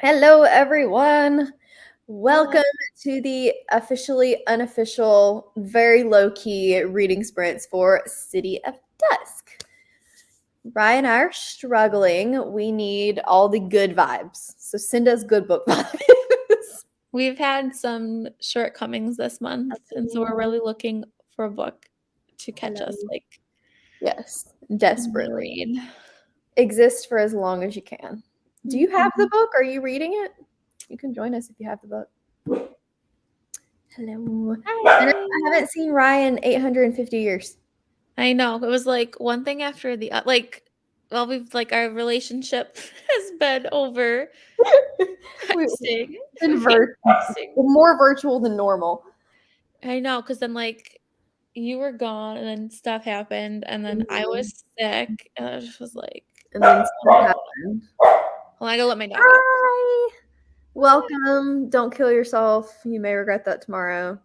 Hello, everyone. Hello. Welcome to the officially unofficial, very low key reading sprints for City of Dusk. Ryan and I are struggling. We need all the good vibes. So send us good book vibes. We've had some shortcomings this month, and so we're really looking for a book to catch Hello. us Yes, in the desperately. read. Exist for as long as you can. Do you have the Mhm. book? Are you reading it? You can join us if you have the book. Hello. I Hi. haven't seen Ryan 850 years. I know. It was one thing after the we've our relationship has been over We've texting. been We've been texting. more virtual than normal. I know, because then you were gone and then stuff happened and then I Mhm. was sick and I just was like, And then stuff happened. well, I gotta let my dog out. Hi. Welcome. Don't kill yourself. You may regret that tomorrow.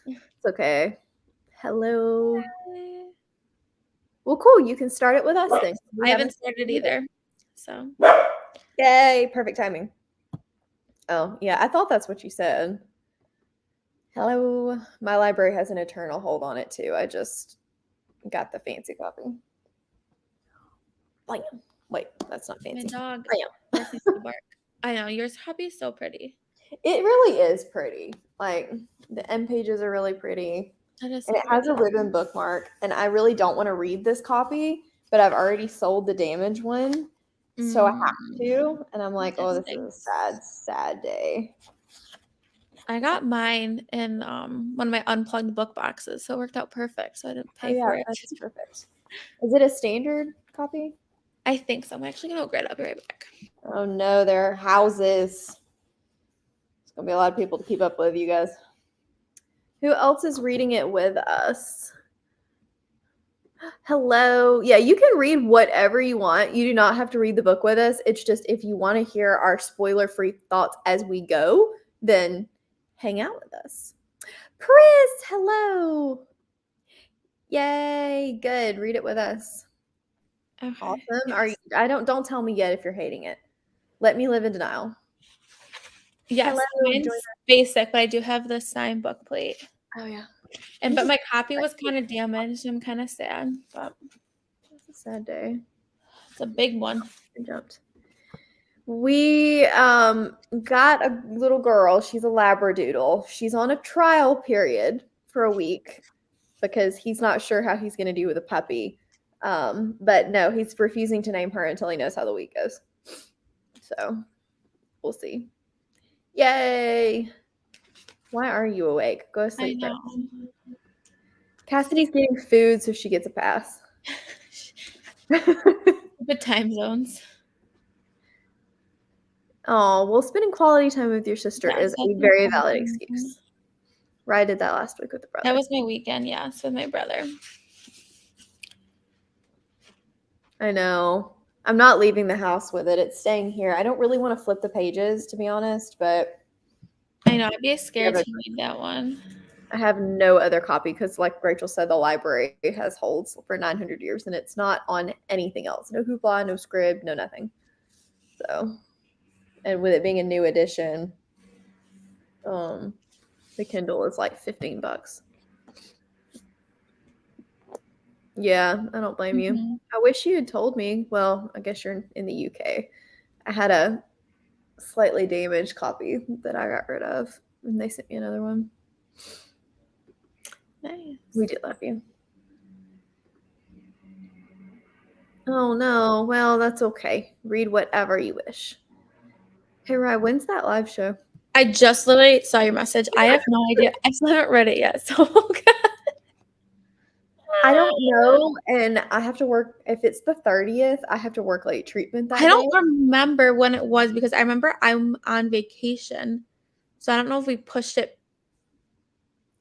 It's okay. Hello. Hi. Well, cool. You can start it with us then. We I haven't haven't started either. either. So Yay. Perfect timing. Oh, yeah. I thought that's what you said. Hello. My library has an eternal hold on it, too. I just got the fancy copy. Bam. Wait, that's not my fancy. dog Bam. listens to bark. I know yours hubby is so pretty. It really is pretty. Like the end pages are really pretty. That is And so it has a pretty. ribbon bookmark. And I really don't want to read this copy, but I've already sold the damaged one. So I have Mm, to. And I'm like, that oh, this is a stinks. sad, sad day. I got mine in one of my unplugged book boxes, so it worked out perfect. So I didn't Oh pay yeah, for it. that's perfect. Is it a standard copy? I think so. I'm actually gonna go grab it. I'll be right back. Oh no, there are houses. It's gonna be a lot of people to keep up with, you guys. Who else is reading it with us? Hello. Yeah, you can read whatever you want. You do not have to read the book with us. It's just if you want to hear our spoiler free thoughts as we go, then hang out with us. Chris, hello. Yay. Good. Read it with us. Okay. Awesome. Are you, Yes. don't tell me yet if you're hating it. Let me live in denial. Hello. Yes. Join Mine's basic, but I do have the signed book plate. Oh yeah. But This my copy was kind of damaged. I'm kind of sad, but is a sad day. it's a big one. I jumped. We got a little girl. She's a labradoodle. She's on a trial period for a week because he's not sure how he's going to do with a puppy. But no, he's refusing to name her until he knows how the week goes. So we'll see. Yay! Why are you awake? Go to I sleep, know. Chris. Cassidy's getting food, so she gets a pass. The time zones. Oh, well, spending quality time with your sister Yes, is that's a very valid important. excuse. Rye did that last week with the That brother. was my weekend, yes, with my brother. I know. I'm not leaving the house with it. It's staying here. I don't really want to flip the pages, to be honest, but I know, I'd be scared to read that one. I have no other copy because, like Rachel said, the library has holds for 900 years and it's not on anything else. No hoopla, no scrib, no nothing. So, and with it being a new edition, the Kindle is like $15. Yeah, I don't blame you. Mhm. I wish you had told me. Well, I guess you're in the UK. I had a slightly damaged copy that I got rid of, and they sent me another one. Nice. We do love you. Oh no, well, that's okay. Read whatever you wish. Hey, Rye, when's that live show? I just literally saw your message. I have no idea. I still haven't read it yet, so I don't know, and I have to work. If it's the 30th, I have to work late treatment I that day. don't remember when it was because I remember I'm on vacation. So I don't know if we pushed it.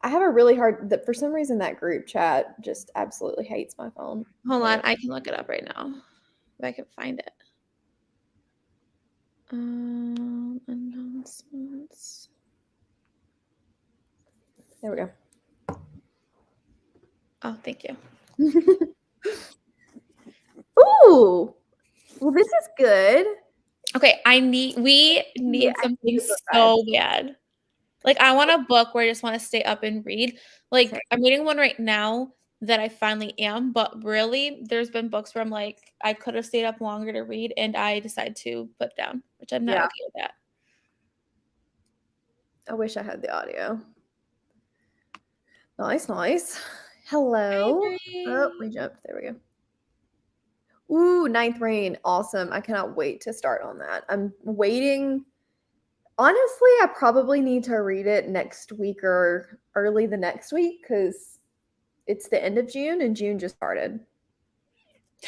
I have a really hard. That for some reason that group chat just absolutely hates my phone. Hold on, So I can look it up right now if I can find it. Announcements. there we go. Oh, thank you. Ooh, well, this is good. Okay, we Yeah, need I need something a book bag. so bad. Like, I want a book where I just wanna stay up and read. Same. Like, I'm reading one right now that I finally am, but really, there's been books where I'm like, I could have stayed up longer to read, and I decide to put down, which I'm not Yeah, okay with that. I wish I had the audio. Nice, nice. Hi, Hello. Oh, Bree. we jumped. There we go. Ooh, Ninth Rain. Awesome. I cannot wait to start on that. I'm waiting. Honestly, I probably need to read it next week or early the next week because it's the end of June and June just started.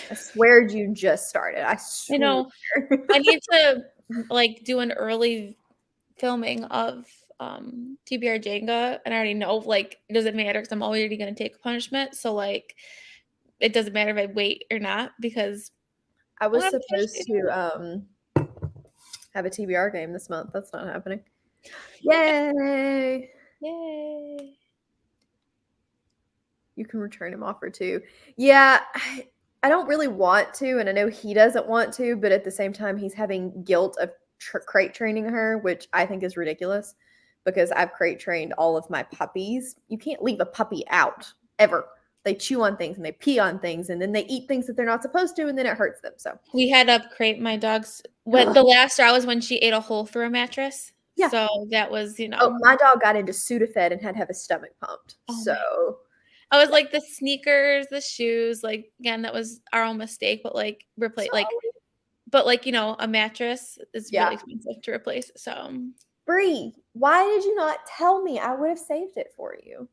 I swear June just started. I I swear. know. I need to, like, do an early filming of, TBR Jenga, and I already know, like, it doesn't matter because 'cause I'm already gonna take a punishment, so, like, it doesn't matter if I wait or not because I I was want to finish supposed it. to have a TBR game this month. That's not happening. Yay! Yay. You can return him offer too. Yeah, I don't really want to, and I know he doesn't want to, but at the same time, he's having guilt of crate training her, which I think is ridiculous because I've crate trained all of my puppies. You can't leave a puppy out ever. They chew on things and they pee on things, and then they eat things that they're not supposed to, and then it hurts them. So, We had to crate my dog's when the last straw was when she ate a hole through a mattress. yeah. So that was, Oh, my dog got into Sudafed and had to have his stomach pumped. oh So, my I was like the sneakers, the shoes, like again, that was our own mistake, but like replace like but like, a mattress is yeah. really expensive to replace. So Bree, why did you not tell me? I would have saved it for you.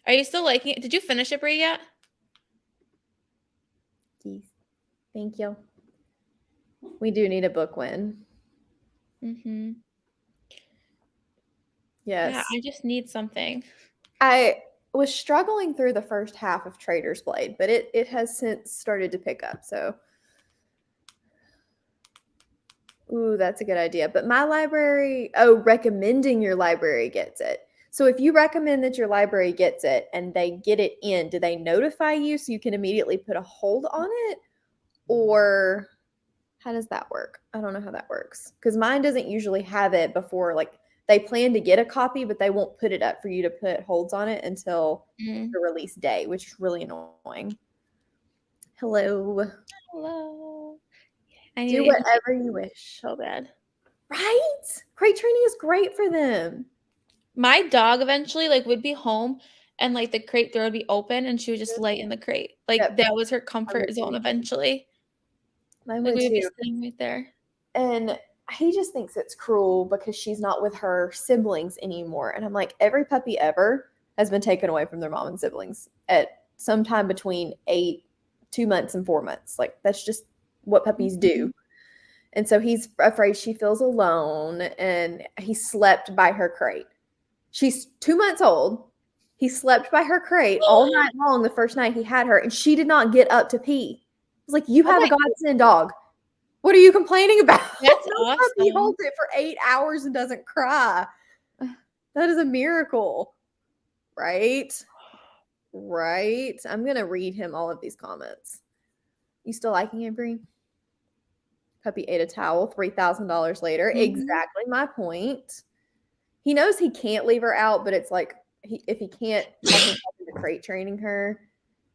are you still liking it? Did you finish it, Brie, yet? Yes. Thank you. We do need a book win. Mm-hmm. Yeah, Yes. I just need something. I was struggling through the first half of Trader's Blade, but it has since started to pick up. So, ooh, that's a good idea. But my library, oh, recommending your library gets it. So if you recommend that your library gets it and they get it in, do they notify you so you can immediately put a hold on it? Or how does that work? I don't know how that works because mine doesn't usually have it before, like, they plan to get a copy, but they won't put it up for you to put holds on it until Mm. the release day, which is really annoying. Hello. Hello. I need Do to get my whatever you wish. so bad. Right? Crate training is great for them. My dog eventually, like, would be home and, like, the crate door would be open and she would just lay in the crate. Like, Yep. that was her Mine comfort would zone too. eventually. Mine Like, would we would be too. sitting right there. And he just thinks it's cruel because she's not with her siblings anymore. And I'm like, every puppy ever has been taken away from their mom and siblings at some time between 2 months and 4 months. Like, that's just what puppies do. Mhm. And so he's afraid she feels alone and he slept by her crate. She's 2 months old. He slept by her crate all night long the first night he had her, and she did not get up to pee. I was like, you Oh have a my godsend dog. What are you complaining about? that's No puppy awesome. holds it for 8 hours and doesn't cry. That is a miracle, right? Right. I'm gonna read him all of these comments. You still liking it, Bree? Puppy ate a towel. $3,000 later. Mhm. Exactly my point. He knows he can't leave her out, but it's like if he can't talk himself into crate training her,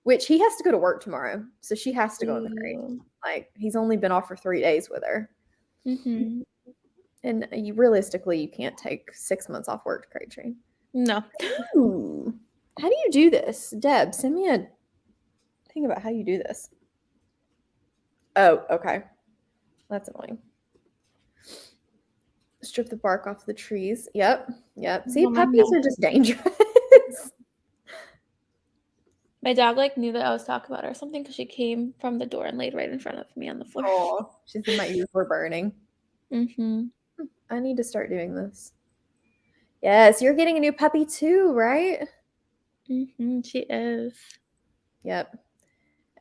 which he has to go to work tomorrow, so she has to go in the crate. Ooh. Like, he's only been off for 3 days with her. Mhm. And you realistically, you can't take 6 months off work to crate train. No. Ooh. How do you do this? Deb, send me a thing about how you do this. Oh, okay. That's annoying. Strip the bark off the trees. Yep. Yep. See, No, mine puppies no. are just dangerous. My dog, like, knew that I was talking about her or something because she came from the door and laid right in front of me on the floor. Oh, she said my ears were burning. Mhm. I need to start doing this. Yes, you're getting a new puppy too, right? Mhm, she is. Yep.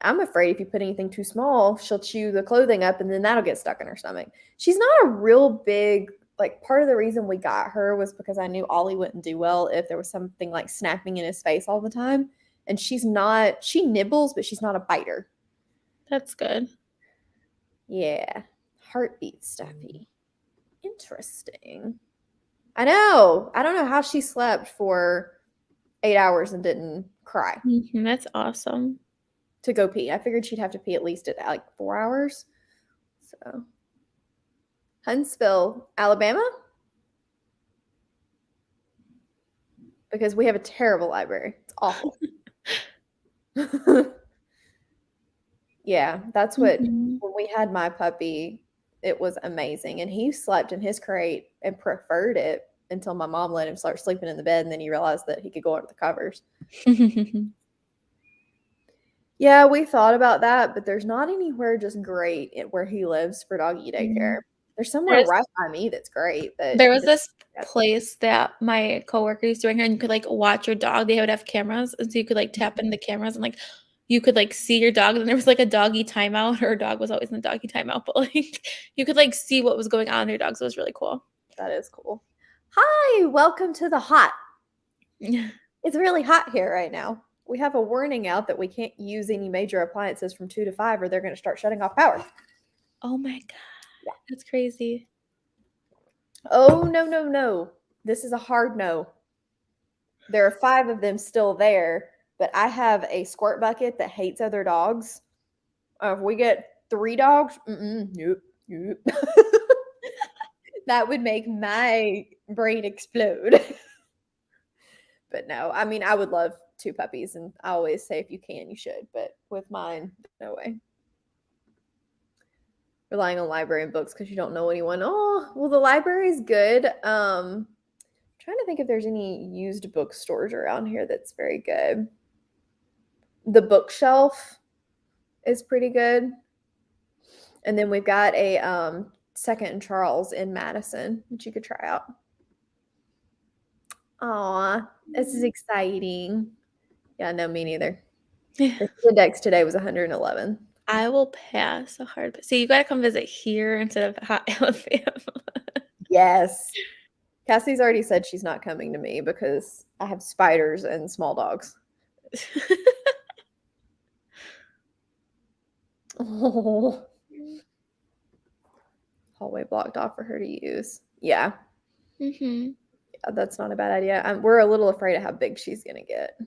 I'm afraid if you put anything too small, she'll chew the clothing up and then that'll get stuck in her stomach. She's not a real big, like, part of the reason we got her was because I knew Ollie wouldn't do well if there was something like snapping in his face all the time. And she nibbles, but she's not a biter. That's good. Yeah. Heartbeat stuffy. Interesting. I know. I don't know how she slept for 8 hours and didn't cry That's awesome. to go pee. I figured she'd have to pee at least at like 4 hours. So, Huntsville, Alabama, because we have a terrible library. It's awful. Yeah, that's what Mhm. when we had my puppy, it was amazing. And he slept in his crate and preferred it until my mom let him start sleeping in the bed, and then he realized that he could go under the covers. Yeah, we thought about that, but there's not anywhere just great where he lives for doggy daycare. Mm. There's somewhere There's right by me that's great, but there was this place that my coworker used to work here, and you could, like, watch your dog. They would have cameras, and so you could, like, tap in the cameras and, like, you could, like, see your dog, and there was, like, a doggy timeout. Her dog was always in the doggy timeout, but, like, you could, like, see what was going on in your dog, so it was really cool. that is cool. Hi, welcome to the hot. It's really hot here right now. We have a warning out that we can't use any major appliances from 2 to 5 or they're going to start shutting off power. Oh my god, Yeah. that's crazy. Oh, no, no, no. This is a hard no. There are 5 of them still there, but I have a squirt bucket that hates other dogs. If we get 3 dogs, nope, nope. That would make my brain explode. But no, I mean, I would love 2 puppies, and I always say if you can, you should, but with mine, no way. Relying on library and books because you don't know anyone. Oh, well, the library is good. Trying to think if there's any used bookstores around here that's very good. The bookshelf is pretty good. And then we've got a Second and Charles in Madison that you could try out. Aw, this is exciting. Yeah, no, me neither. The index today was 111. I will pass a hard pass. See, you gotta come visit here instead of Hot Alabama. Yes. Cassie's already said she's not coming to me because I have spiders and small dogs. Oh, hallway blocked off for her to use. Yeah, Mhm. yeah, that's not a bad idea. We're a little afraid of how big she's gonna get.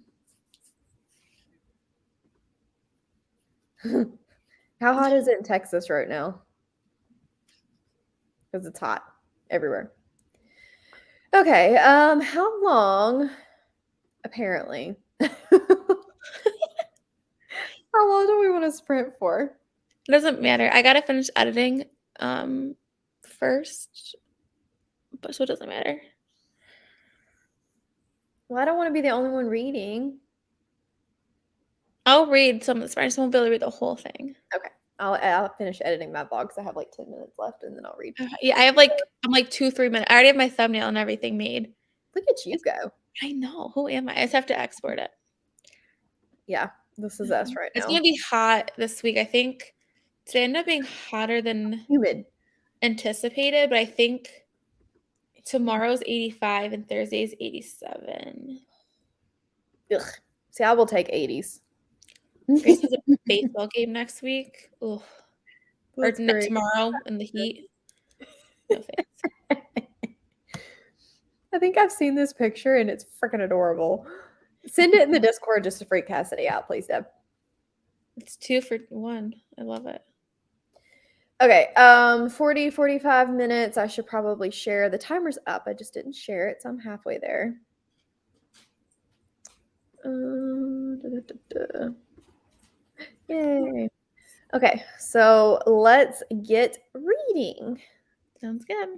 How hot is it in Texas right now? Because it's hot everywhere. Okay, how long? Apparently, how long do we want to sprint for? It doesn't matter. I gotta finish editing, um, first, but so it doesn't matter. Well, I don't want to be the only one reading. I'll read some of this, but I just won't be able to read the whole thing. Okay, I'll finish editing my vlog because I have like 10 minutes left, and then I'll read. Yeah, I have, like I'm, like, 2, 3 minutes. I already have my thumbnail and everything made. Look at you It's go. I know, who am I? I just have to export it. Yeah, this is us right It's now. gonna be hot this week. I think today ended up being hotter than Humid. anticipated, but I think tomorrow's 85 and Thursday's 87. Ugh. See, I will take 80s. Grace has a baseball game next week. Ooh. Or That's great. tomorrow in the heat. No thanks. I think I've seen this picture and it's freaking adorable. Send it in the Discord just to freak Cassidy out, please, Deb. It's 2 for 1. I love it. Okay, 45 minutes. I should probably share. The timer's up. I just didn't share it, so I'm halfway there. Da, da, da. Yay. Okay, so let's get reading. Sounds good.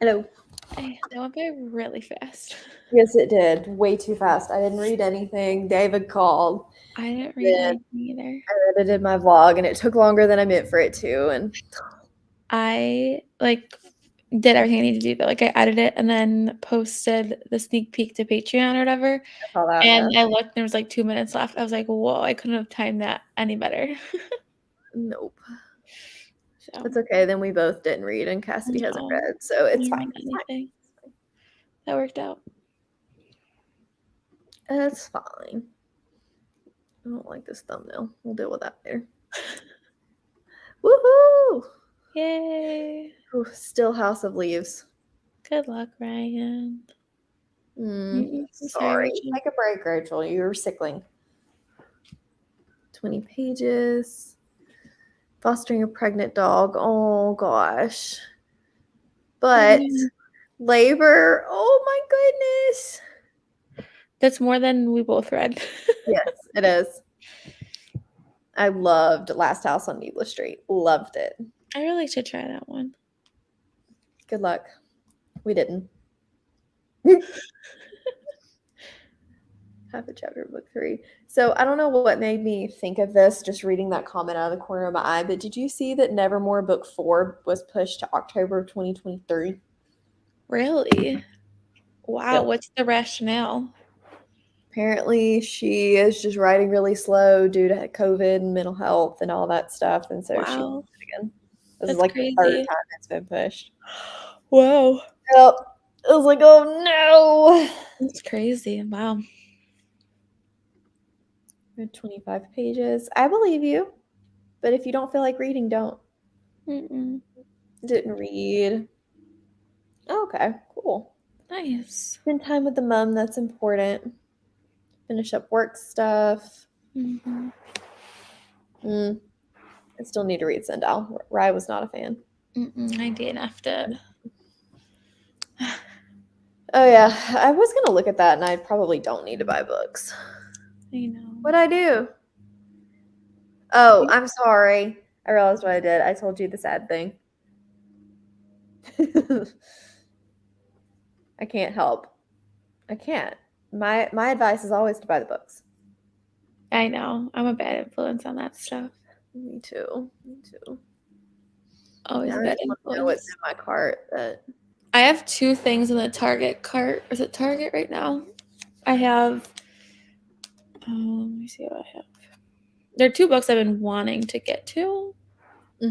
Hello. That went by really fast. Yes, it did. Way too fast. I didn't read anything. David called. I didn't read Then anything either. I edited my vlog, and it took longer than I meant for it to. And I like did everything I needed to do though. Like I edited it and then posted the sneak peek to Patreon or whatever. I saw that. And Yeah. I looked and there was like 2 minutes left. I was like, whoa, I couldn't have timed that any better. Nope. So It's okay. Then we both didn't read, and Cassidy hasn't no, read, so I it's didn't fine. read It's fine. anything. That worked out. It's fine. I don't like this thumbnail. We'll deal with that later. Woohoo! Yay. Ooh, still House of Leaves. Good luck, Ryan. I'm sorry, Sorry. Rachel. Take a break, Rachel. You're sickling. 20 pages. Fostering a pregnant dog. Oh gosh. But labor. Oh my goodness. That's more than we both read. Yes, it is. I loved Last House on Needless Street. Loved it. I really should try that one. Good luck. We didn't. Half a chapter of book 3. So I don't know what made me think of this, just reading that comment out of the corner of my eye, but did you see that Nevermore book 4 was pushed to October of 2023? Really? Wow, Yep. what's the rationale? Apparently she is just writing really slow due to COVID and mental health and all that stuff, and so she Wow. again. This That's is like the third crazy. time it's been pushed. Wow. Yep. I was like, oh no. That's crazy. Wow. 25 pages. I believe you, but if you don't feel like reading, don't. Mm-mm. Didn't read. Okay, cool. Nice. Spend time with the mom, that's important. Finish up work stuff. Mm-hmm. I still need to read Sendal. Rye was not a fan. I DNF'd it. Oh yeah, I was gonna look at that, and I probably don't need to buy books. I know. What'd I do? Oh, I'm sorry. I realized what I did. I told you the sad thing. I can't help. I can't. My advice is always to buy the books. I know. I'm a bad influence on that stuff. Me too. Me too. Always Now a I bad just want to know what's influence. in my cart. That I have 2 things in the Target cart. Is it Target right now? I have let me see what I have. There are 2 books I've been wanting to get to. Let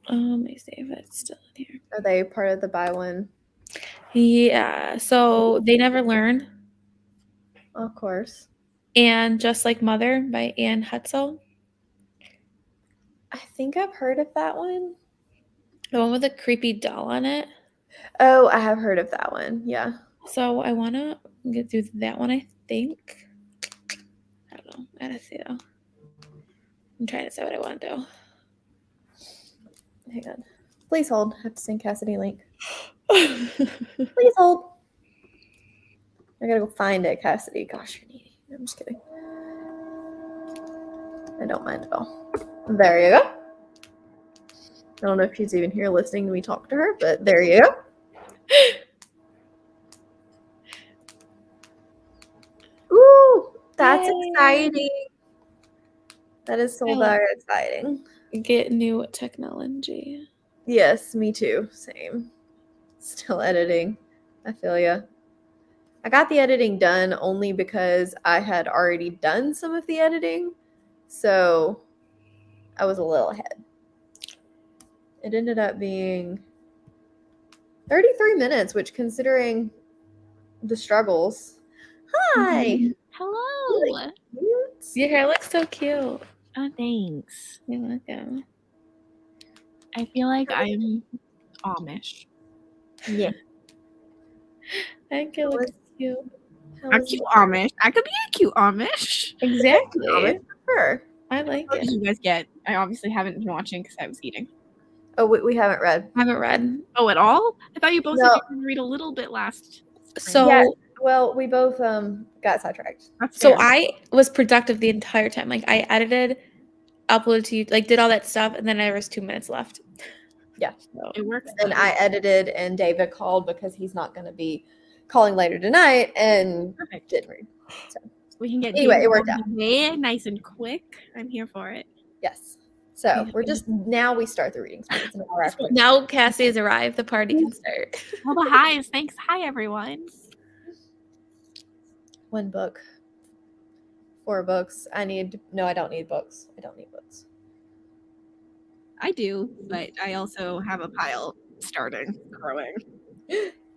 me see if it's still in here. Are they part of the buy one? Yeah. So They Never Learn Of course. and Just Like Mother by Anne Hetzel. I think I've heard of that one. The one with the creepy doll on it. Oh, I have heard of that one. Yeah. So I want to get through that one, I think. I don't know. I gotta see though. I'm trying to say what I want to do. Hang on. Please hold. I have to send Cassidy a link. Please hold. I gotta go find it, Cassidy. Gosh, you're needy. I'm just kidding. I don't mind at all. There you go. I don't know if she's even here listening to me talk to her, but there you go. Ooh, that's Yay. exciting. That is so I like very exciting. Get new technology. Yes, me too. Same. Still editing. I feel ya. I got the editing done only because I had already done some of the editing, so I was a little ahead. It ended up being 33 minutes, which, considering the struggles. Hi. Hello. Cute. Your hair looks so cute. Oh, thanks. You're welcome. I feel like I'm Amish. Yeah. I think it looks cute. I'm cute Amish. I could be a cute Amish. Exactly. Sure. I like What it. did you guys get? I obviously haven't been watching because I was eating. Oh, we haven't read. I haven't read. Oh, at all? I thought you both said No. you could read a little bit last. So Yeah. Well, we both got sidetracked. That's So fair. I was productive the entire time. Like I edited, uploaded to you, like did all that stuff, and then there was 2 minutes left. Yeah. So, It works. And I edited, and David called because he's not going to be calling later tonight, and Perfect. didn't read. So We can get Anyway, David it worked out of the way, nice and quick. I'm here for it. yes. So Yeah. we're just now we start the reading spree. It's an hour after. now Cassie has arrived. The party can start. All the highs. Thanks. Hi, everyone. 1 book. 4 books. I don't need books. I don't need books. I do, but I also have a pile starting, growing.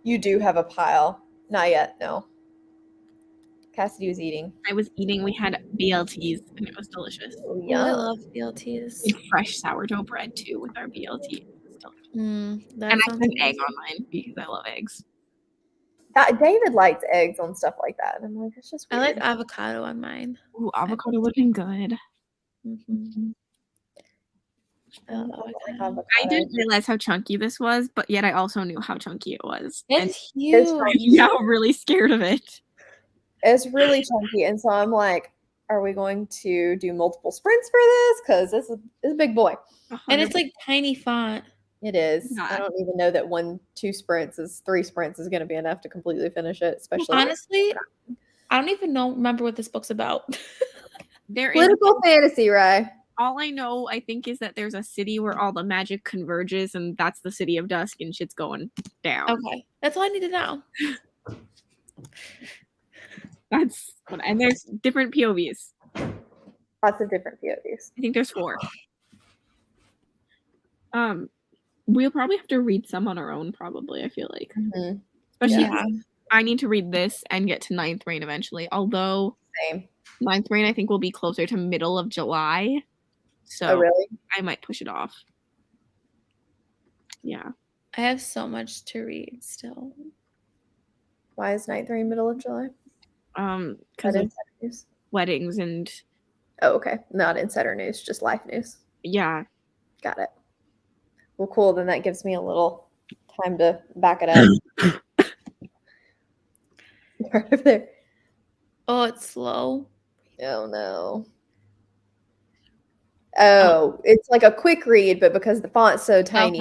You do have a pile. Not yet, no. Cassidy was eating. I was eating. We had BLTs, and it was delicious. Oh, Oh, I yum. love BLTs. And fresh sourdough bread too with our BLT. It was delicious. That And I sounds put an egg amazing. on mine because I love eggs. David likes eggs on stuff like that. And I'm like, it's just I weird. like avocado on mine. Ooh, avocado would have been good. Mm-hmm. I love I don't like avocado. avocado. I didn't realize how chunky this was, but yet I also knew how chunky it was. And It's huge. I'm now really scared of it. It's really chunky, and so I'm like, are we going to do multiple sprints for this? Because this is a big boy. And it's like tiny font. It is. I Yeah. don't even know that 3 sprints is going to be enough to completely finish it. Especially Honestly, I don't even remember what this book's about. There is political fantasy, right? all I know, I think, is that there's a city where all the magic converges, and that's the city of Dusk, and shit's going down. Okay, that's all I need to know. That's what, and there's different POVs. Lots of different POVs. I think there's 4. We'll probably have to read some on our own, probably, I feel like. Mm-hmm. Especially Yeah. I need to read this and get to 9th Reign eventually. Although Same. 9th Reign I think will be closer to middle of July. So Oh, really? I might push it off. Yeah. I have so much to read still. Why is 9th Reign middle of July? Because of Insider news. weddings and Oh, okay. Not insider news, just life news. yeah. Got it. Well, cool. Then that gives me a little time to back it up. Right over there. Oh, it's slow. Oh no. Oh, it's like a quick read, but because the font's so tiny,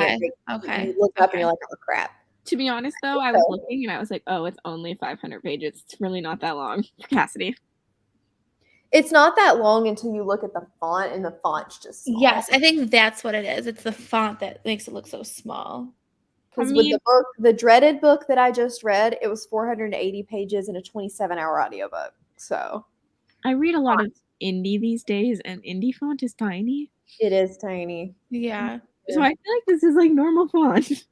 Okay. you look up and you're like, oh crap. To be honest though, I was looking and I was like, oh, it's only 500 pages. It's really not that long for Cassidy. It's not that long until you look at the font, and the font's just small. Yes, I think that's what it is. It's the font that makes it look so small. Because with the book, the dreaded book that I just read, it was 480 pages and a 27-hour audiobook. So I read a lot of indie these days, and indie font is tiny. it is tiny. Yeah. So I feel like this is like normal font.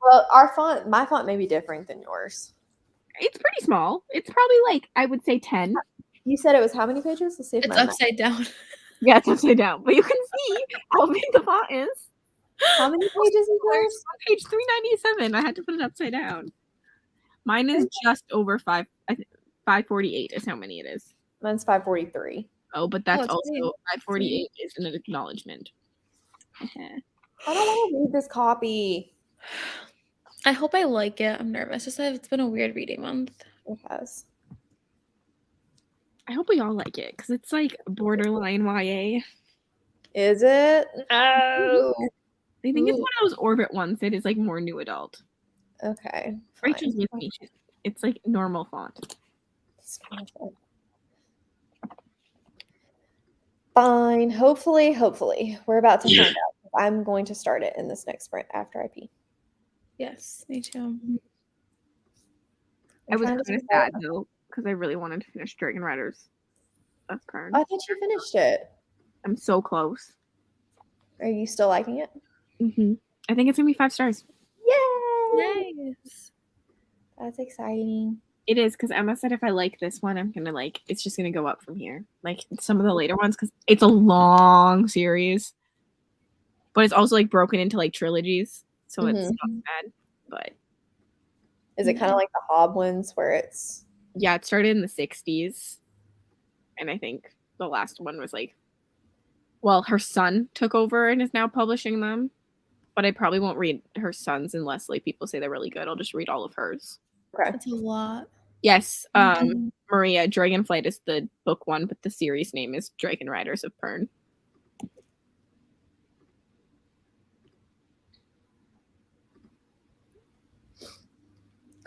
Well, my font may be different than yours. It's pretty small. It's probably like, I would say 10. You said it was how many pages? Let's see if It's upside down. Yeah, it's upside down. But you can see how big the font is. How many pages is yours? On page 397. I had to put it upside down. Mine is just over 548 is how many it is. Mine's 543. Oh, but that's it's also big. 548 is an acknowledgement. I don't want to read this copy. I hope I like it. I'm nervous. Just it's been a weird reading month. It has. I hope we all like it because it's like borderline YA. Is it? Oh. I think it's one of those Orbit ones that is like more new adult. Okay. Rachel's with me. It's like normal font. Fine. Hopefully. We're about to find out. I'm going to start it in this next sprint after I pee. Yes, me too. I was kind of sad though because I really wanted to finish Dragon Riders. That's part. I thought you finished it. I'm so close. Are you still liking it? Mm-hmm. I think it's gonna be 5 stars. Yay! Nice. That's exciting. It is because Emma said if I like this one, I'm gonna like it's just gonna go up from here. Like some of the later ones because it's a long series, but it's also like broken into like trilogies, so it's not bad. But is it kind of like the Hob ones where it's? Yeah, it started in the 60s, and I think the last one was like, well, her son took over and is now publishing them. But I probably won't read her son's unless like people say they're really good. I'll just read all of hers. Okay. That's a lot. Yes, Maria, Dragonflight is the book one, but the series name is Dragon Riders of Pern.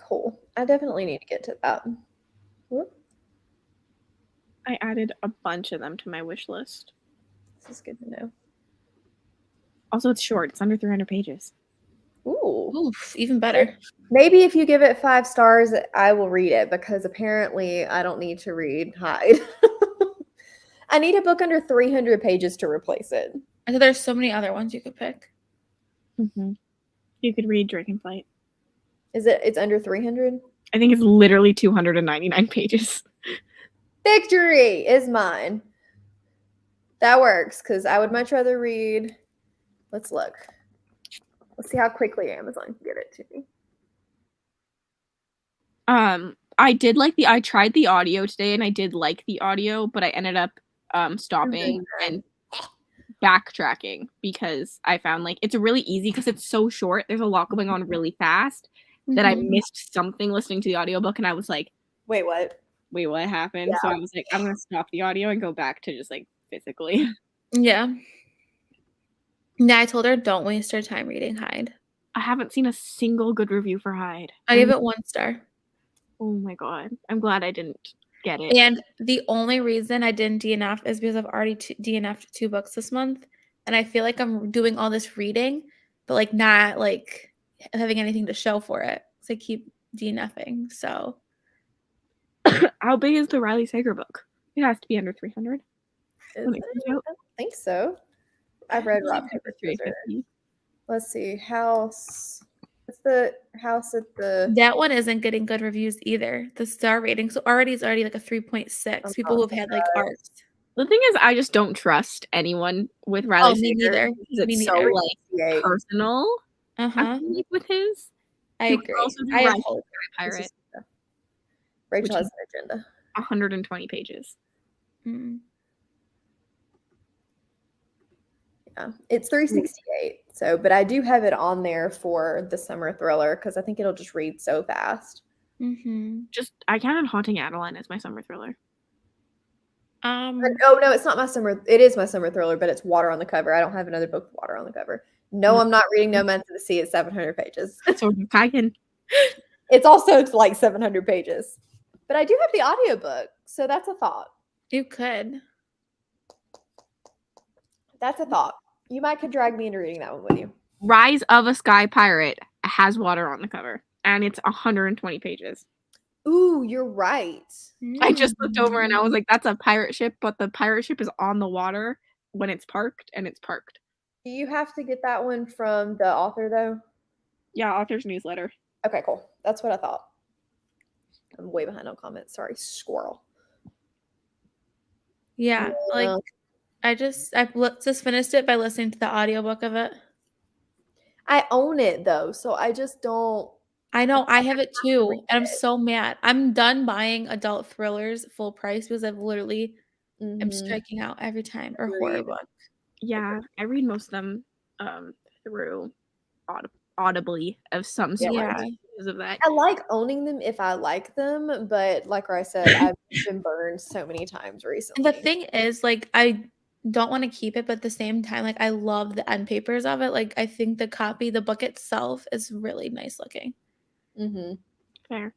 Cool. I definitely need to get to that. I added a bunch of them to my wish list. This is good to know. Also, it's short. It's under 300 pages. Ooh. Oof, even better. Maybe if you give it 5 stars, I will read it because apparently I don't need to read Hyde. I need a book under 300 pages to replace it. I said there's so many other ones you could pick. Mm-hmm. You could read Dragonflight. It's under 300? I think it's literally 299 pages. Victory is mine. That works because I would much rather read. Let's look. Let's see how quickly Amazon can get it to me. I tried the audio today and I did like the audio, but I ended up stopping and backtracking because I found like it's really easy because it's so short. There's a lot going on really fast that I missed something listening to the audiobook and I was like, wait, what? Wait, what happened? Yeah. So I was like, I'm gonna stop the audio and go back to just like physically. Yeah. Yeah, I told her don't waste her time reading Hyde. I haven't seen a single good review for Hyde. I gave it 1 star. Oh my god. I'm glad I didn't get it. And the only reason I didn't DNF is because I've already DNF'd 2 books this month. And I feel like I'm doing all this reading, but like not like having anything to show for it. So I keep DNFing. So How big is the Riley Sager book? It has to be under 300. I don't think so. I've read Rob Paper Scissors. Let's see. House. What's the house at the... That one isn't getting good reviews either. The star rating. So already is already like a 3.6. People who have had like arts. The thing is, I just don't trust anyone with Riley Sager. Me neither. It's so like personal. With his. I agree. I have hope. Pirate. Rachel has an agenda. 120 pages. Mm. Yeah, it's 368. So, but I do have it on there for the summer thriller because I think it'll just read so fast. Just I counted Haunting Adeline as my summer thriller. Oh no, it's not my summer. It is my summer thriller, but it's water on the cover. I don't have another book with water on the cover. No, I'm not reading Nomads of the Sea. It's 700 pages. So I can. It's also like 700 pages. But I do have the audiobook, so that's a thought. You could. That's a thought. You might could drag me into reading that one with you. Rise of a Sky Pirate has water on the cover, and it's 120 pages. Ooh, you're right. I just looked over and I was like, that's a pirate ship, but the pirate ship is on the water when it's parked, and it's parked. Do you have to get that one from the author, though? Yeah, author's newsletter. Okay, cool. That's what I thought. I'm way behind on comments. Sorry, squirrel. Yeah, like I just finished it by listening to the audiobook of it. I own it though, so I just don't. I know, I have it too, and I'm so mad. I'm done buying adult thrillers full price because I've literally am striking out every time, or horror book. Yeah, I read most of them through audibly of some sort. Yeah. Because of that. I like owning them if I like them, but like I said, I've been burned so many times recently. And the thing is, like, I don't want to keep it, but at the same time, like, I love the end papers of it. Like, I think the book itself is really nice looking. Fair.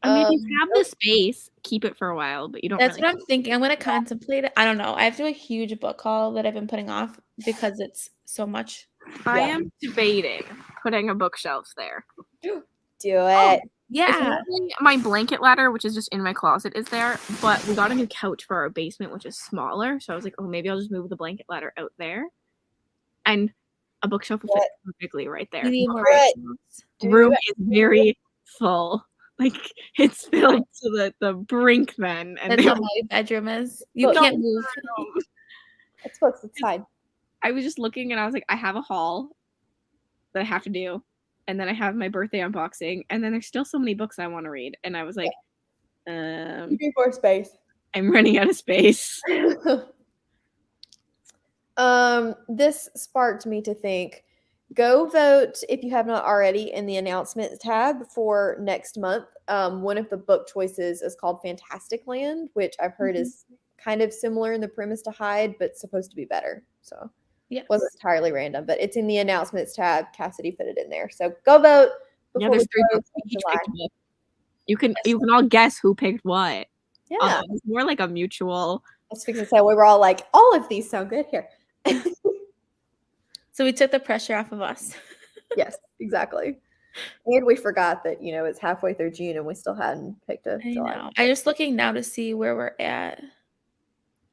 I mean, if you have the space, keep it for a while, but you don't. That's what I'm thinking. I'm going to contemplate it. I don't know. I have to do a huge book haul that I've been putting off because it's so much. I am debating putting a bookshelf there. Do it. Yeah. My blanket ladder, which is just in my closet, is there, but we got a new couch for our basement, which is smaller. So I was like, oh, maybe I'll just move the blanket ladder out there, and a bookshelf will fit perfectly right there. You need more room is very full. Like, it's filled to the brink then. And that's how my bedroom is. You can't move. It's books. It's fine. I was just looking and I was like, I have a haul that I have to do. And then I have my birthday unboxing. And then there's still so many books I want to read. And I was like, you need more space. I'm running out of space. This sparked me to think, go vote if you have not already in the announcements tab for next month. One of the book choices is called Fantastic Land, which I've heard is kind of similar in the premise to Hyde, but supposed to be better. So it wasn't entirely random, but it's in the announcements tab. Cassidy put it in there. So go vote Yeah, before we there's 3 close books. We in each July. picked a book. You can all guess who picked what. Yeah, It's more like a mutual. I was fixing to say we were all like, all of these sound good here. So we took the pressure off of us. Yes, exactly. And we forgot that it's halfway through June and we still hadn't picked a I July. know. I'm just looking now to see where we're at.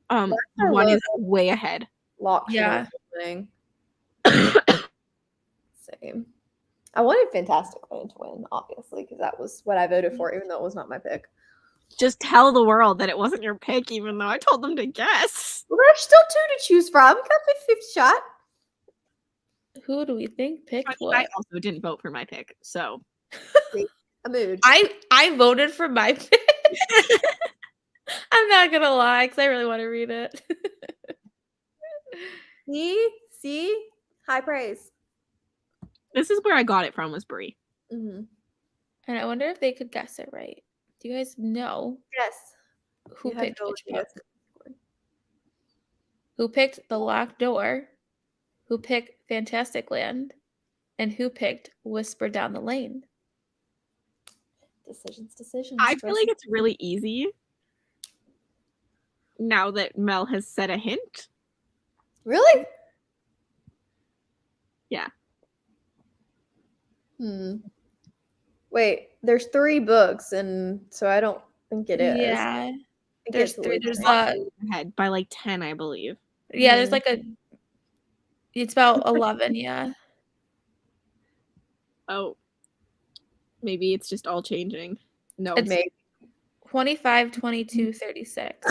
One is way ahead. Locked Yeah. thing. Same. I wanted Fantastic Land to win, obviously, because that was what I voted for, even though it was not my pick. Just tell the world that it wasn't your pick, even though I told them to guess. Well, there's still 2 to choose from. Got the fifth shot. Who do we think picked I what? also didn't vote for my pick, so A mood. I voted for my pick. I'm not gonna lie, because I really want to read it. See, high praise. this is where I got it from, was Brie. Mm-hmm. And I wonder if they could guess it right. Do you guys know Yes. who You had picked to which guess book? it. Who picked The Locked Door? Who picked Fantastic Land? And who picked Whisper Down the Lane? Decisions. I feel like it's really easy now that Mel has said a hint. Really? Yeah. Wait, there's 3 books, and so I don't think it is. Yeah. I think There's it's 3. There's Ahead by like 10, I believe. yeah, there's like it's about 11, yeah. Oh. Maybe it's just all changing. No. It's maybe 25, 22, 36.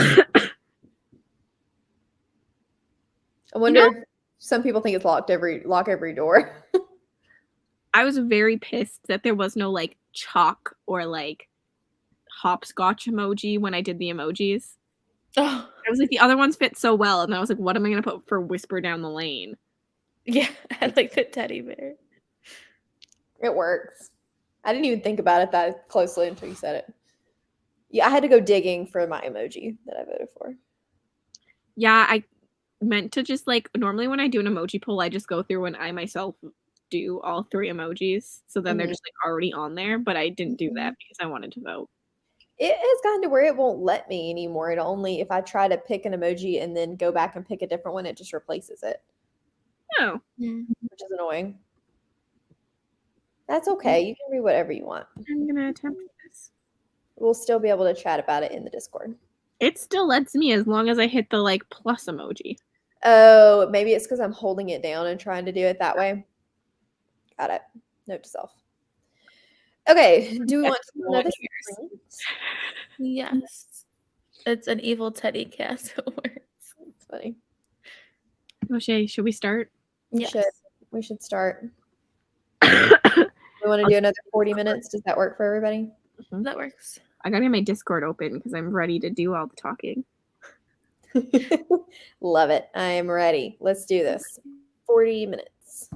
I wonder if some people think it's lock every door. I was very pissed that there was no like chalk or like hopscotch emoji when I did the emojis. Oh, I was like, the other ones fit so well, and I was like, what am I gonna put for Whisper Down the Lane? yeah, I like the teddy bear. It works. I didn't even think about it that closely until you said it. Yeah, I had to go digging for my emoji that I voted for. Yeah, I meant to just like normally when I do an emoji poll, I just go through and I myself do all 3 emojis. So then they're just like already on there, but I didn't do that because I wanted to vote. It has gotten to where it won't let me anymore. It only, if I try to pick an emoji and then go back and pick a different one, it just replaces it. Oh. Which is annoying. That's okay. You can read whatever you want. I'm gonna attempt this. We'll still be able to chat about it in the Discord. It still lets me as long as I hit the like plus emoji. Oh, maybe it's because I'm holding it down and trying to do it that way. Got it. Note to self. Okay, do we want to know this? Yes. It's an evil teddy cat, so it works. It's funny. O'Shea, should we start? We should start. We want to do another 40 minutes. Does that work for everybody? That works. I gotta get my Discord open because I'm ready to do all the talking. Love it. I am ready. Let's do this. 40 minutes.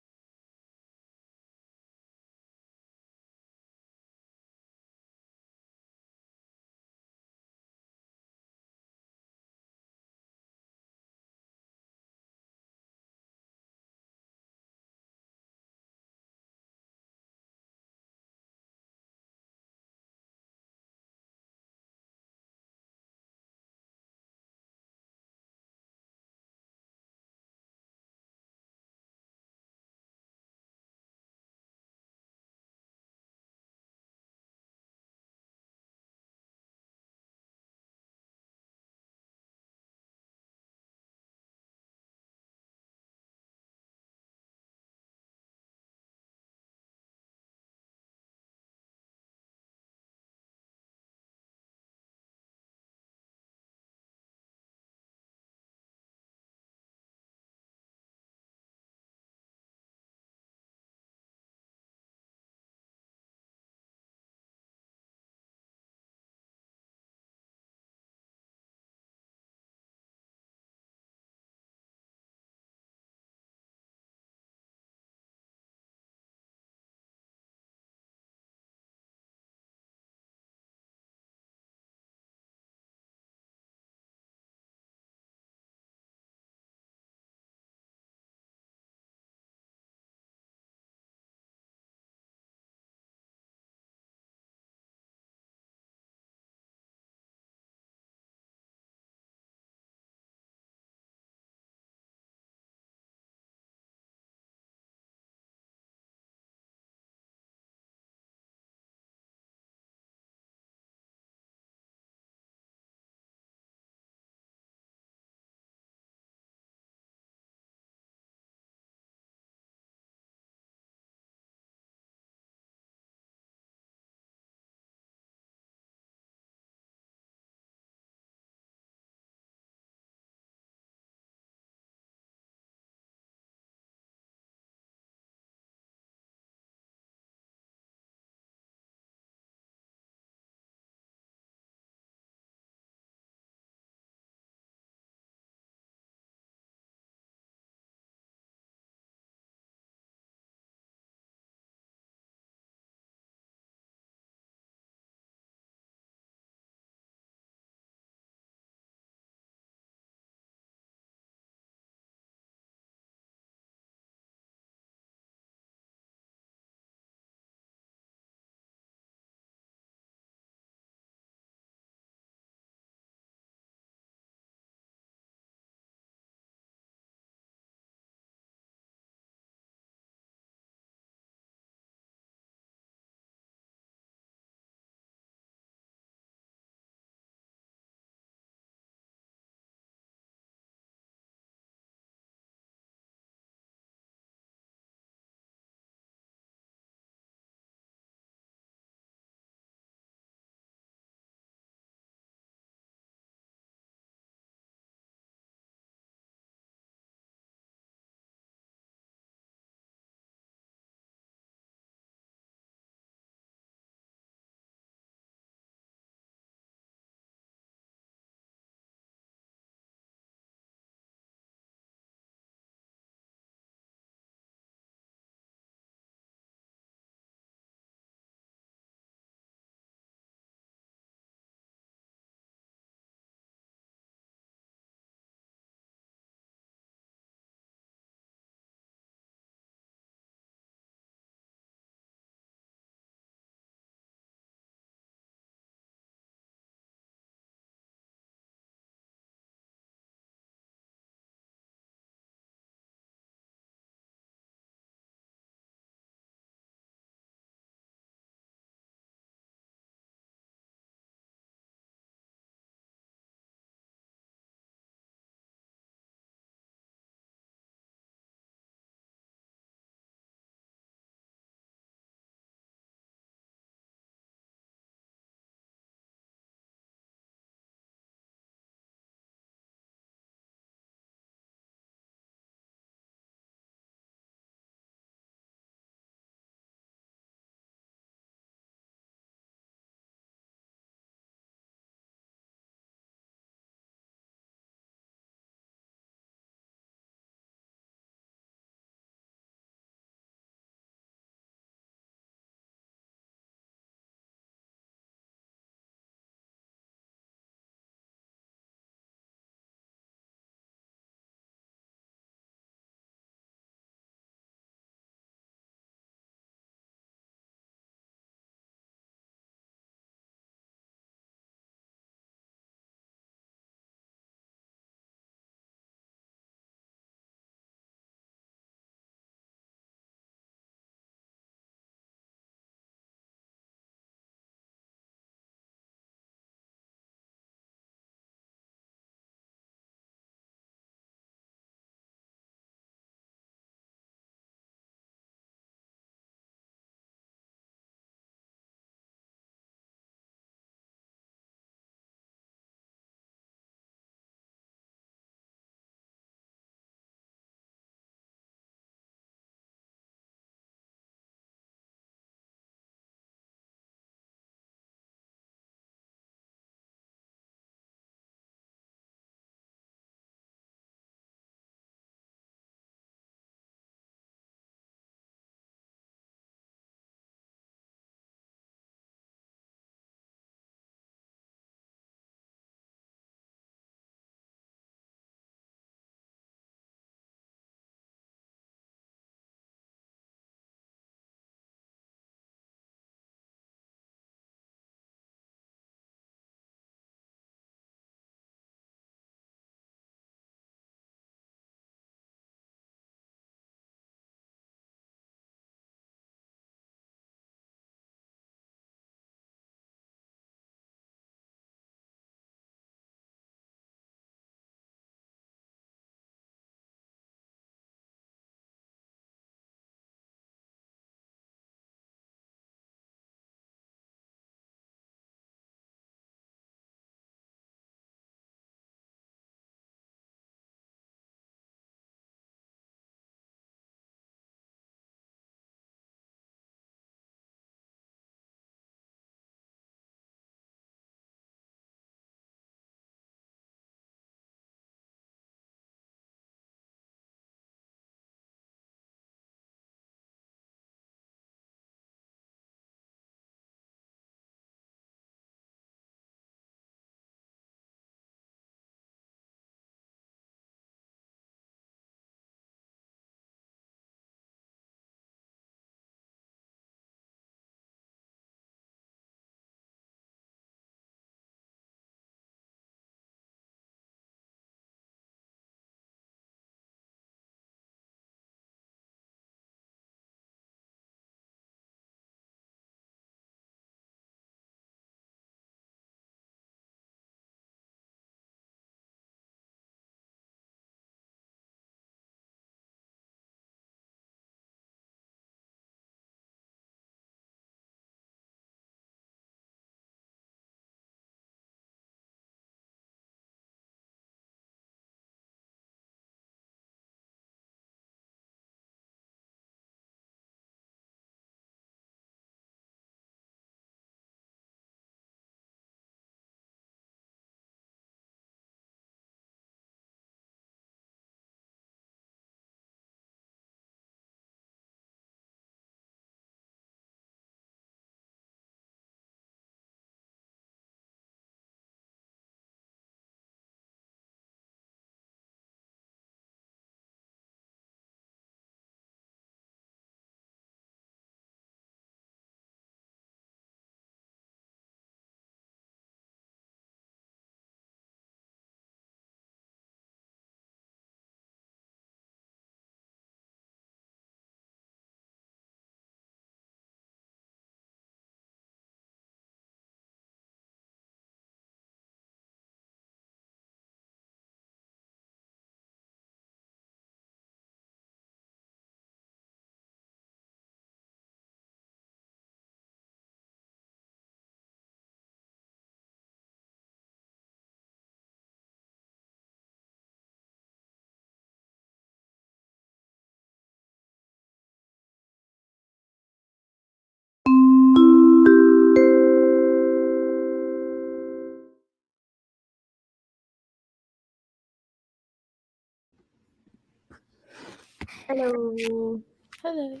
Hello. Hello.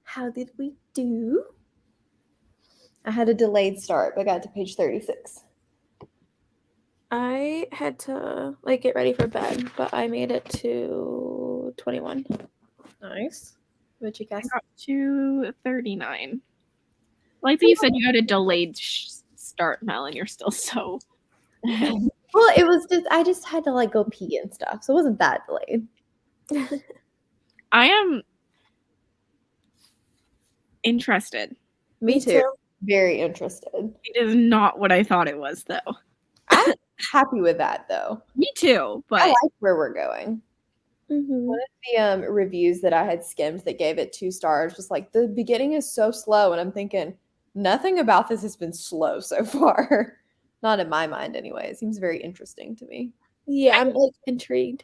How did we do? I had a delayed start, but got to page 36. I had to like get ready for bed, but I made it to 21. Nice. What'd you I guess? got to 39. Like you said, you had a delayed start, Mel, and you're still so. Well, it was just I just had to like go pee and stuff, so it wasn't that delayed. I am interested. Me too. Very interested. It is not what I thought it was, though. I'm happy with that though. Me too, but I like where we're going. Mm-hmm. One of the reviews that I had skimmed that gave it 2 stars was like the beginning is so slow, and I'm thinking nothing about this has been slow so far. Not in my mind, anyway. It seems very interesting to me. Yeah, I'm like intrigued.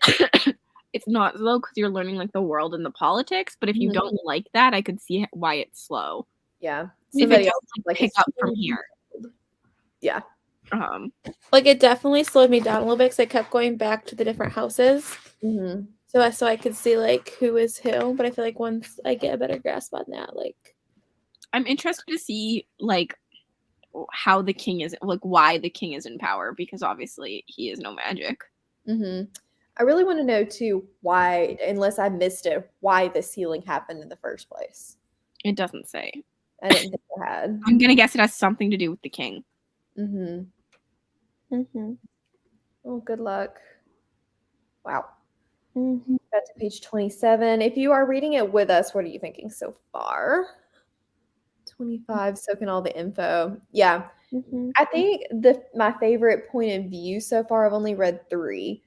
it's not slow because you're learning like the world and the politics. But if you Mhm. don't like that, I could see why it's slow. Yeah, If somebody it else doesn't like pick it's up from here. Yeah. Like it definitely slowed me down a little bit because I kept going back to the different houses. Mhm. So I could see like who is who. But I feel like once I get a better grasp on that, like I'm interested to see like how the king is, like why the king is in power, because obviously he is no magic. Mhm. I really want to know too why, unless I missed it, why this healing happened in the first place. It doesn't say. I didn't think it had. I'm gonna guess it has something to do with the king. Mhm. mm-hmm. Oh, good luck. Wow. Mm-hmm. Got to page 27. If you are reading it with us, what are you thinking so far? 25, soaking all the info. Yeah. Mm-hmm. I think my favorite point of view so far, I've only read 3,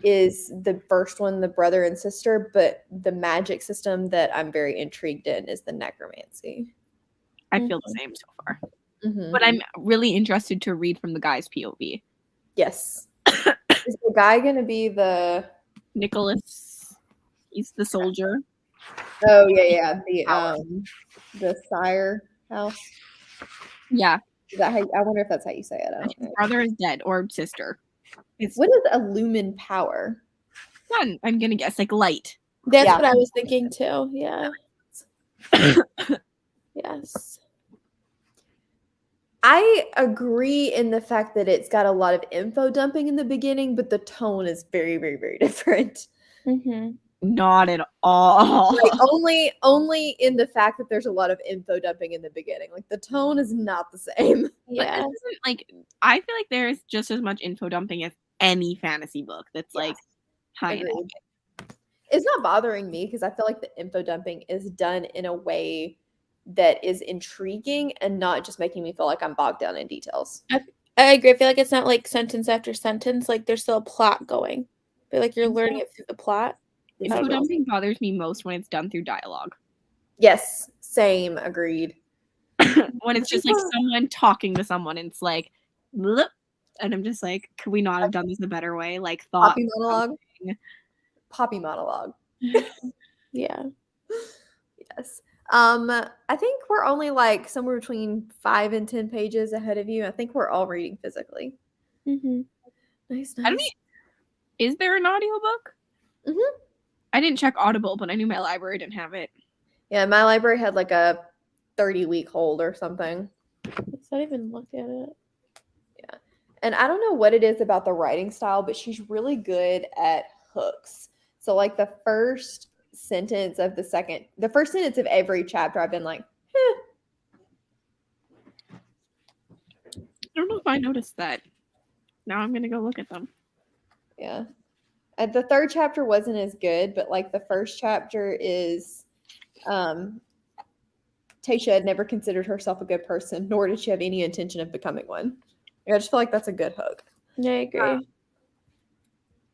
is the first one, the brother and sister, but the magic system that I'm very intrigued in is the necromancy. I feel the same so far. Mhm. But I'm really interested to read from the guy's POV. Yes. Is the guy going to be the Nicholas, he's the soldier. Oh yeah, the sire house. Yeah. Is that how I wonder if that's how you say it. I don't His know. brother is dead, or sister. His What is illumin power? son, I'm gonna guess, like light. That's Yeah. what I was thinking too. Yeah. Yes. I agree in the fact that it's got a lot of info dumping in the beginning, but the tone is very, very, very different. Mm-hmm. Not at all. Like only in the fact that there's a lot of info dumping in the beginning. Like the tone is not the same. But Yeah. this isn't like, I feel like there's just as much info dumping as any fantasy book that's like high end. Agreed. It's not bothering me because I feel like the info dumping is done in a way that is intriguing and not just making me feel like I'm bogged down in details. I agree. I feel like it's not like sentence after sentence. Like there's still a plot going. But like you're learning it through the plot. Info dumping bothers me most when it's done through dialogue. Yes, same, agreed. When it's just like someone talking to someone and it's like, blip, and I'm just like, could we not have done this a better way? Like thought Poppy monologue. Poppy monologue. Yeah. Yes. I think we're only like somewhere between 5 and 10 pages ahead of you. I think we're all reading physically. Mm-hmm. Nice, I don't nice. Is there an audiobook? Mm-hmm. I didn't check Audible, but I knew my library didn't have it. Yeah, my library had like a 30-week hold or something. Let's not even look at it. Yeah. And I don't know what it is about the writing style, but she's really good at hooks. So like the first sentence of every chapter, I've been like, eh. I don't know if I noticed that. Now I'm gonna go look at them. Yeah. And the third chapter wasn't as good, but like the first chapter is Tasha had never considered herself a good person, nor did she have any intention of becoming one. I just feel like that's a good hook. Yeah, I agree.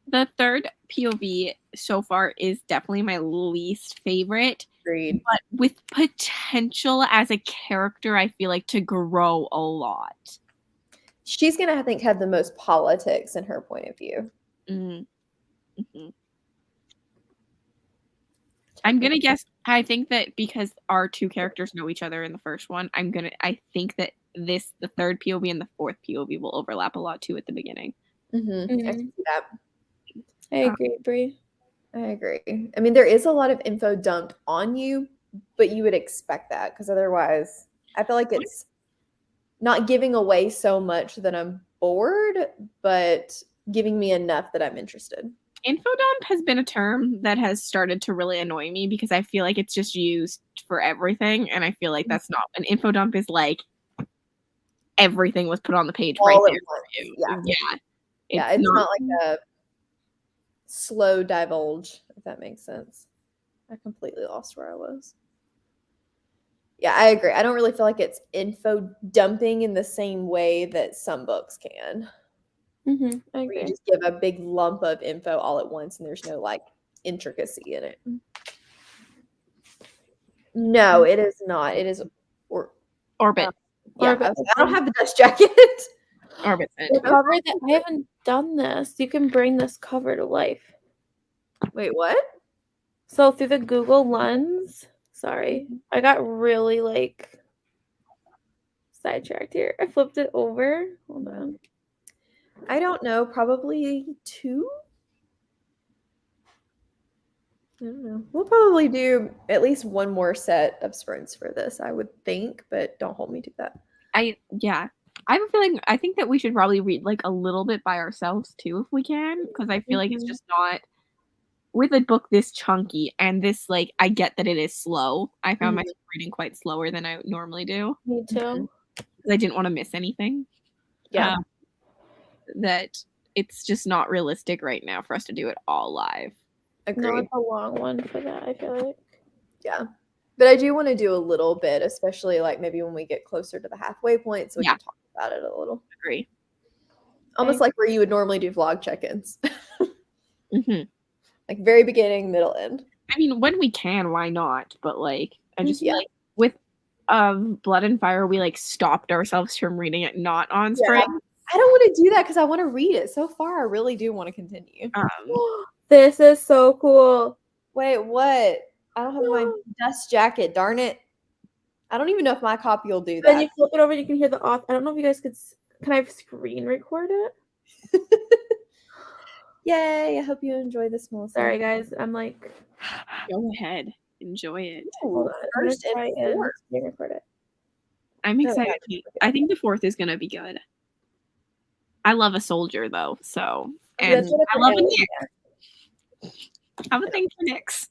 The third POV so far is definitely my least favorite. Agreed. But with potential as a character, I feel like to grow a lot. She's gonna, I think, have the most politics in her point of view. Mm-hmm. I'm gonna guess. I think that because our two characters know each other in the first one, I think that the third POV and the fourth POV will overlap a lot too at the beginning. Mm-hmm. I can see that. I agree, Brie. I agree. I mean, there is a lot of info dumped on you, but you would expect that because otherwise, I feel like it's not giving away so much that I'm bored, but giving me enough that I'm interested. Infodump has been a term that has started to really annoy me because I feel like it's just used for everything, and I feel like that's not an infodump is like everything was put on the page right All at there for once. you. Yeah. Yeah. Yeah, it's not like a slow divulge, if that makes sense. I completely lost where I was. Yeah, I agree. I don't really feel like it's info dumping in the same way that some books can. I Where you agree. just give a big lump of info all at once and there's no like intricacy in it. No, it is not. It is or Orbit. yeah, Orbit. I don't have the dust jacket. Orbit. The cover that I haven't done this. You can bring this cover to life. Wait, what? So through the Google Lens, sorry, I got really like sidetracked here. I flipped it over. Hold on. I don't know. Probably 2. I don't know. We'll probably do at least one more set of sprints for this, I would think, but don't hold me to that. I have a feeling I think that we should probably read like a little bit by ourselves too if we can, because I feel like it's just not with a book this chunky and this like I get that it is slow. I found myself reading quite slower than I normally do. Me too. Because I didn't want to miss anything. Yeah. That it's just not realistic right now for us to do it all live. Agree. No, it's a long one for that, I feel like. Yeah. But I do want to do a little bit, especially like maybe when we get closer to the halfway point so we can talk about it a little. Agree. Almost like where you would normally do vlog check-ins. Mm-hmm. Like very beginning, middle, end. I mean, when we can, why not? But like, I just feel like with Blood and Fire, we like stopped ourselves from reading it not on spring. I don't want to do that because I want to read it. So far, I really do want to continue. This is so cool. Wait, what? I don't have my dust jacket. Darn it. I don't even know if my copy will do that. Then you flip it over, you can hear the author. I don't know if you guys could. Can I screen record it? Yay! I hope you enjoy this, Melissa. Sorry, guys. I'm like. Go ahead, enjoy it. Ooh, first and fourth. Screen record it. I'm excited. I think the 4th is gonna be good. I love a soldier though, so and I love a Nick. I have a thing for Nicks.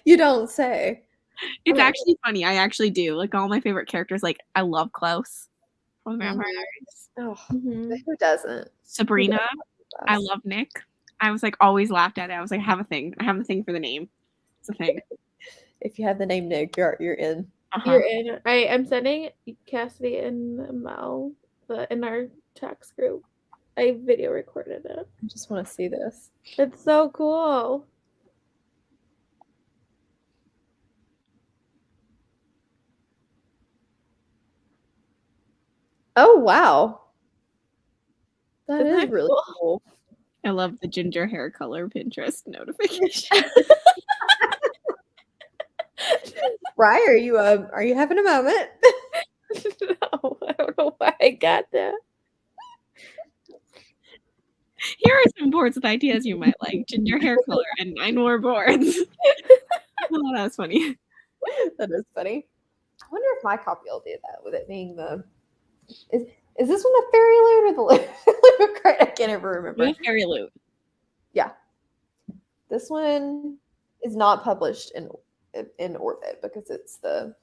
You don't say. It's actually funny. I actually do. Like all my favorite characters. Like I love Klaus from Vampire Diaries. Oh, who doesn't? Sabrina. I love Nick. I was like always laughed at it. I was like, I have a thing. I have a thing for the name. It's a thing. If you have the name Nick, you're in. You're in. I'm sending Cassidy and Mel in our text group. I video recorded it. I just want to see this. It's so cool. Oh, wow. That is really cool. I love the ginger hair color Pinterest notification. Rye, are you having a moment? No, I don't know why I got that. Here are some boards with ideas you might like. Ginger hair color and 9 more boards. Oh, that's funny. That is funny. I wonder if my copy will do that with it being the is this one the fairy loot or the loot crate? I can't ever remember. The fairy loot. Yeah. This one is not published in Orbit because it's the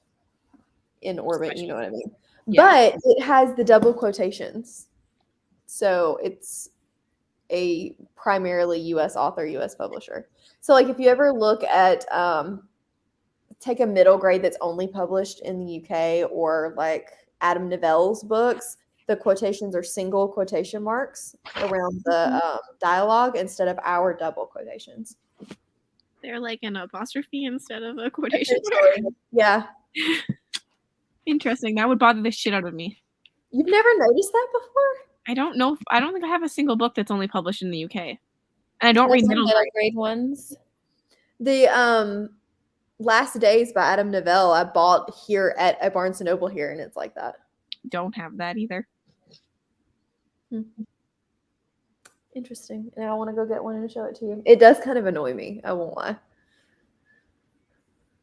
in Orbit, you know what I mean? Yeah. But it has the double quotations. So it's a primarily US author, US publisher. So like if you ever look at take a middle grade that's only published in the UK or like Adam Novell's books, the quotations are single quotation marks around the dialogue instead of our double quotations. They're like an apostrophe instead of a quotation mark. Yeah. Interesting. That would bother the shit out of me. You've never noticed that before? I don't know. I don't think I have a single book that's only published in the UK. And I don't read middle grade ones. The Last Days by Adam Novell I bought here at Barnes & Noble here, and it's like that. Don't have that either. Interesting. And I want to go get one and show it to you. It does kind of annoy me. I won't lie.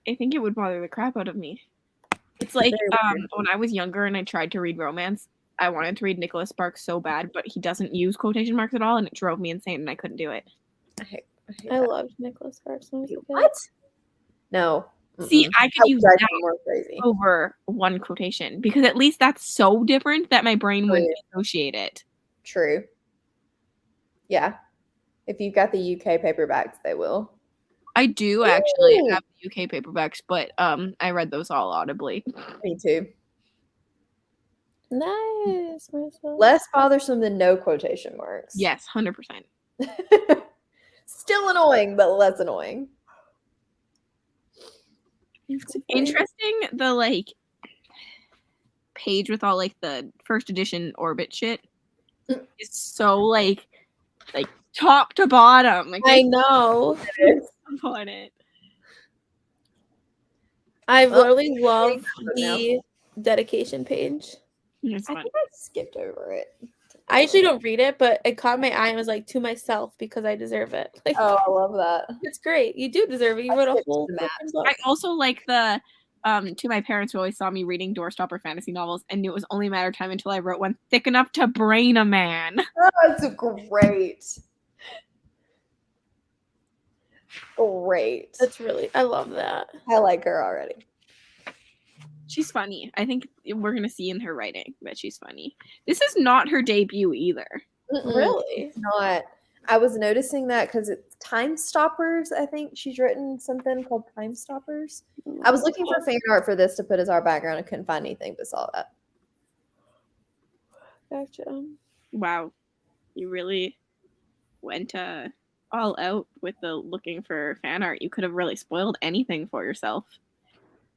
I think it would bother the crap out of me. It's like Very weird. when I was younger and I tried to read romance, I wanted to read Nicholas Sparks so bad, but he doesn't use quotation marks at all, and it drove me insane, and I couldn't do it. I hate I that. loved Nicholas Sparks when I was a kid. What? No. See, Mm-mm. I That could would use drive that me more crazy. over one quotation because at least that's so different that my brain wouldn't associate it. True. Yeah. If you've got the UK paperbacks, they will. I do actually Ooh. have the UK paperbacks, but I read those all audibly. Me too. Nice, Marcel. Less bothersome than no quotation marks. Yes, 100%. Still annoying, but less annoying. Interesting, the like page with all like the first edition Orbit shit is so like top to bottom. Like I know. on it. I Well, literally love now. the dedication page. It's I fun. think I skipped over it. I usually don't read it, but it caught my eye and was like, to myself because I deserve it. Like, Oh, I love that. it's great. You do deserve it. You I wrote a skipped whole the freaking book. I also like the to my parents who always saw me reading doorstopper fantasy novels and knew it was only a matter of time until I wrote one thick enough to brain a man. Oh, that's great. Great. That's really, I love that. I like her already. She's funny. I think we're gonna see in her writing that she's funny. This is not her debut either. Really? It's not. I was noticing that because it's Time Stoppers. I think she's written something called Time Stoppers. I was looking for fan art for this to put as our background. I couldn't find anything, but saw that. Gotcha. Wow, you really went all out with the looking for fan art. You could have really spoiled anything for yourself.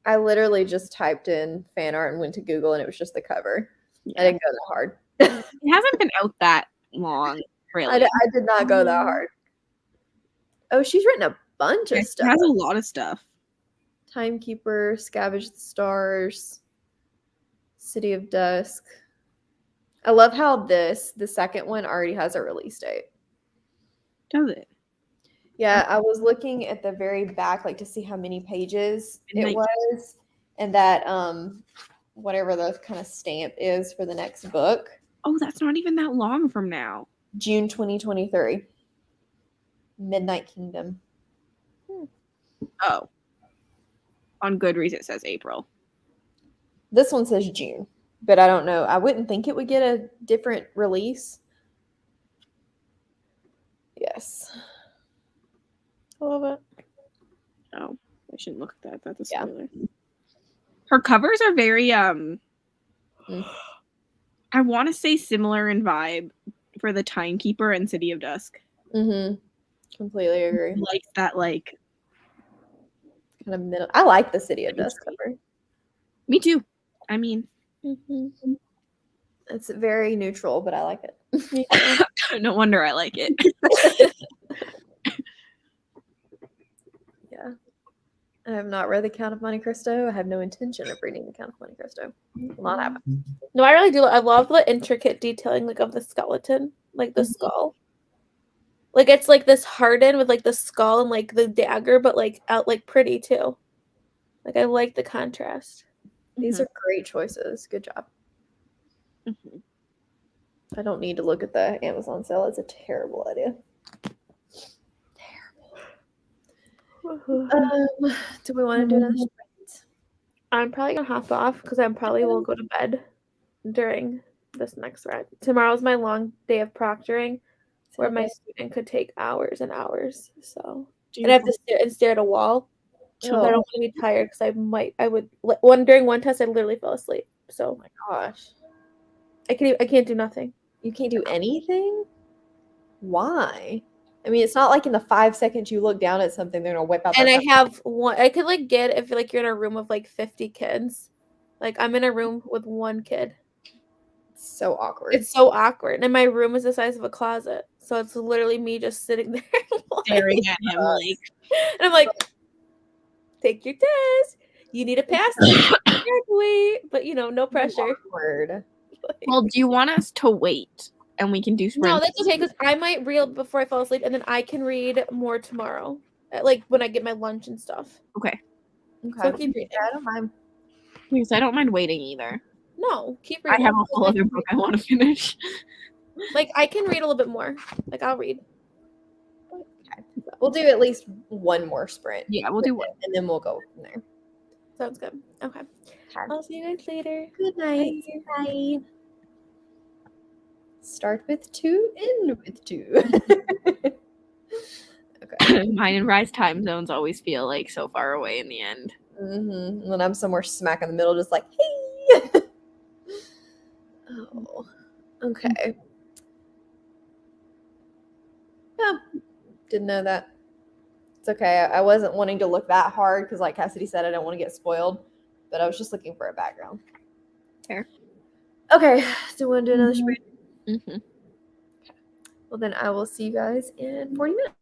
I literally just typed in fan art and went to Google, and it was just the cover. Yeah. I didn't go that hard. It hasn't been out that long, really. I did not go that hard. Oh, she's written a bunch of She stuff. has a lot of stuff. Timekeeper, Scavenge the Stars, City of Dusk. I love how the second one already has a release date. Does it? Yeah, I was looking at the very back, like to see how many pages it Midnight. was, and that whatever the kind of stamp is for the next book, Oh, that's not even that long from now. June 2023. Midnight Kingdom. Oh. On Goodreads it says April. This one says June, but I don't know. I wouldn't think it would get a different release. Yes. I love it. Oh, I shouldn't look at that. That's a Yeah. spoiler. Her covers are very I want to say similar in vibe for the Timekeeper and City of Dusk. Mm-hmm. Completely agree. Like that, like Kind of middle. I like the City of Dusk cover. me too. I mean, It's very neutral, but I like it. no wonder I like it. Yeah. I have not read The Count of Monte Cristo. I have no intention of reading The Count of Monte Cristo. Will not happen. No, I really do. I love the intricate detailing, like of the skeleton, like the skull. Like it's like this hardened with like the skull and like the dagger, but like out like pretty too. Like I like the contrast. These are great choices. Good job. I don't need to look at the Amazon sale. It's a terrible idea. Do we want to do another sprint? I'm probably gonna hop off because I probably will go to bed during this next ride. Tomorrow's my long day of proctoring, where my student could take hours and hours. So, and I have to stare at a wall. So I don't want to be tired because I would during one test I literally fell asleep. So, Oh my gosh, I can't do nothing. you can't do anything. Why? I mean, it's not like in the 5 seconds you look down at something, they're gonna whip out. And I have one. I could like get if like you're in a room of like 50 kids. Like I'm in a room with one kid. It's so awkward. It's so awkward, and my room is the size of a closet, so it's literally me just sitting there staring at him like, and I'm like, take your test. You need a pass to graduate, but no pressure. Awkward. well, do you want us to wait and we can do No, sprints. that's okay because I might read before I fall asleep, and then I can read more tomorrow, like when I get my lunch and stuff. Okay. Okay. So keep reading. Yeah, I don't mind. Because I don't mind waiting either. No, keep I reading. have a whole other book I want to finish. Like I can read a little bit more. Like I'll read. Okay. We'll do at least one more sprint. Yeah, we'll do one. And then we'll go from there. Sounds good. Okay. Okay. I'll see you guys later. Good night. Bye. Start with 2, end with 2. Okay. Mine and Rise time zones always feel like so far away in the end. And then I'm somewhere smack in the middle, just like, hey. Oh. Okay. Yeah. Didn't know that. It's okay. I wasn't wanting to look that hard because, like Cassidy said, I don't want to get spoiled. But I was just looking for a background. Fair. Okay. Do you want to do another sprint? Mm-hmm. Okay. Well, then I will see you guys in 40 minutes.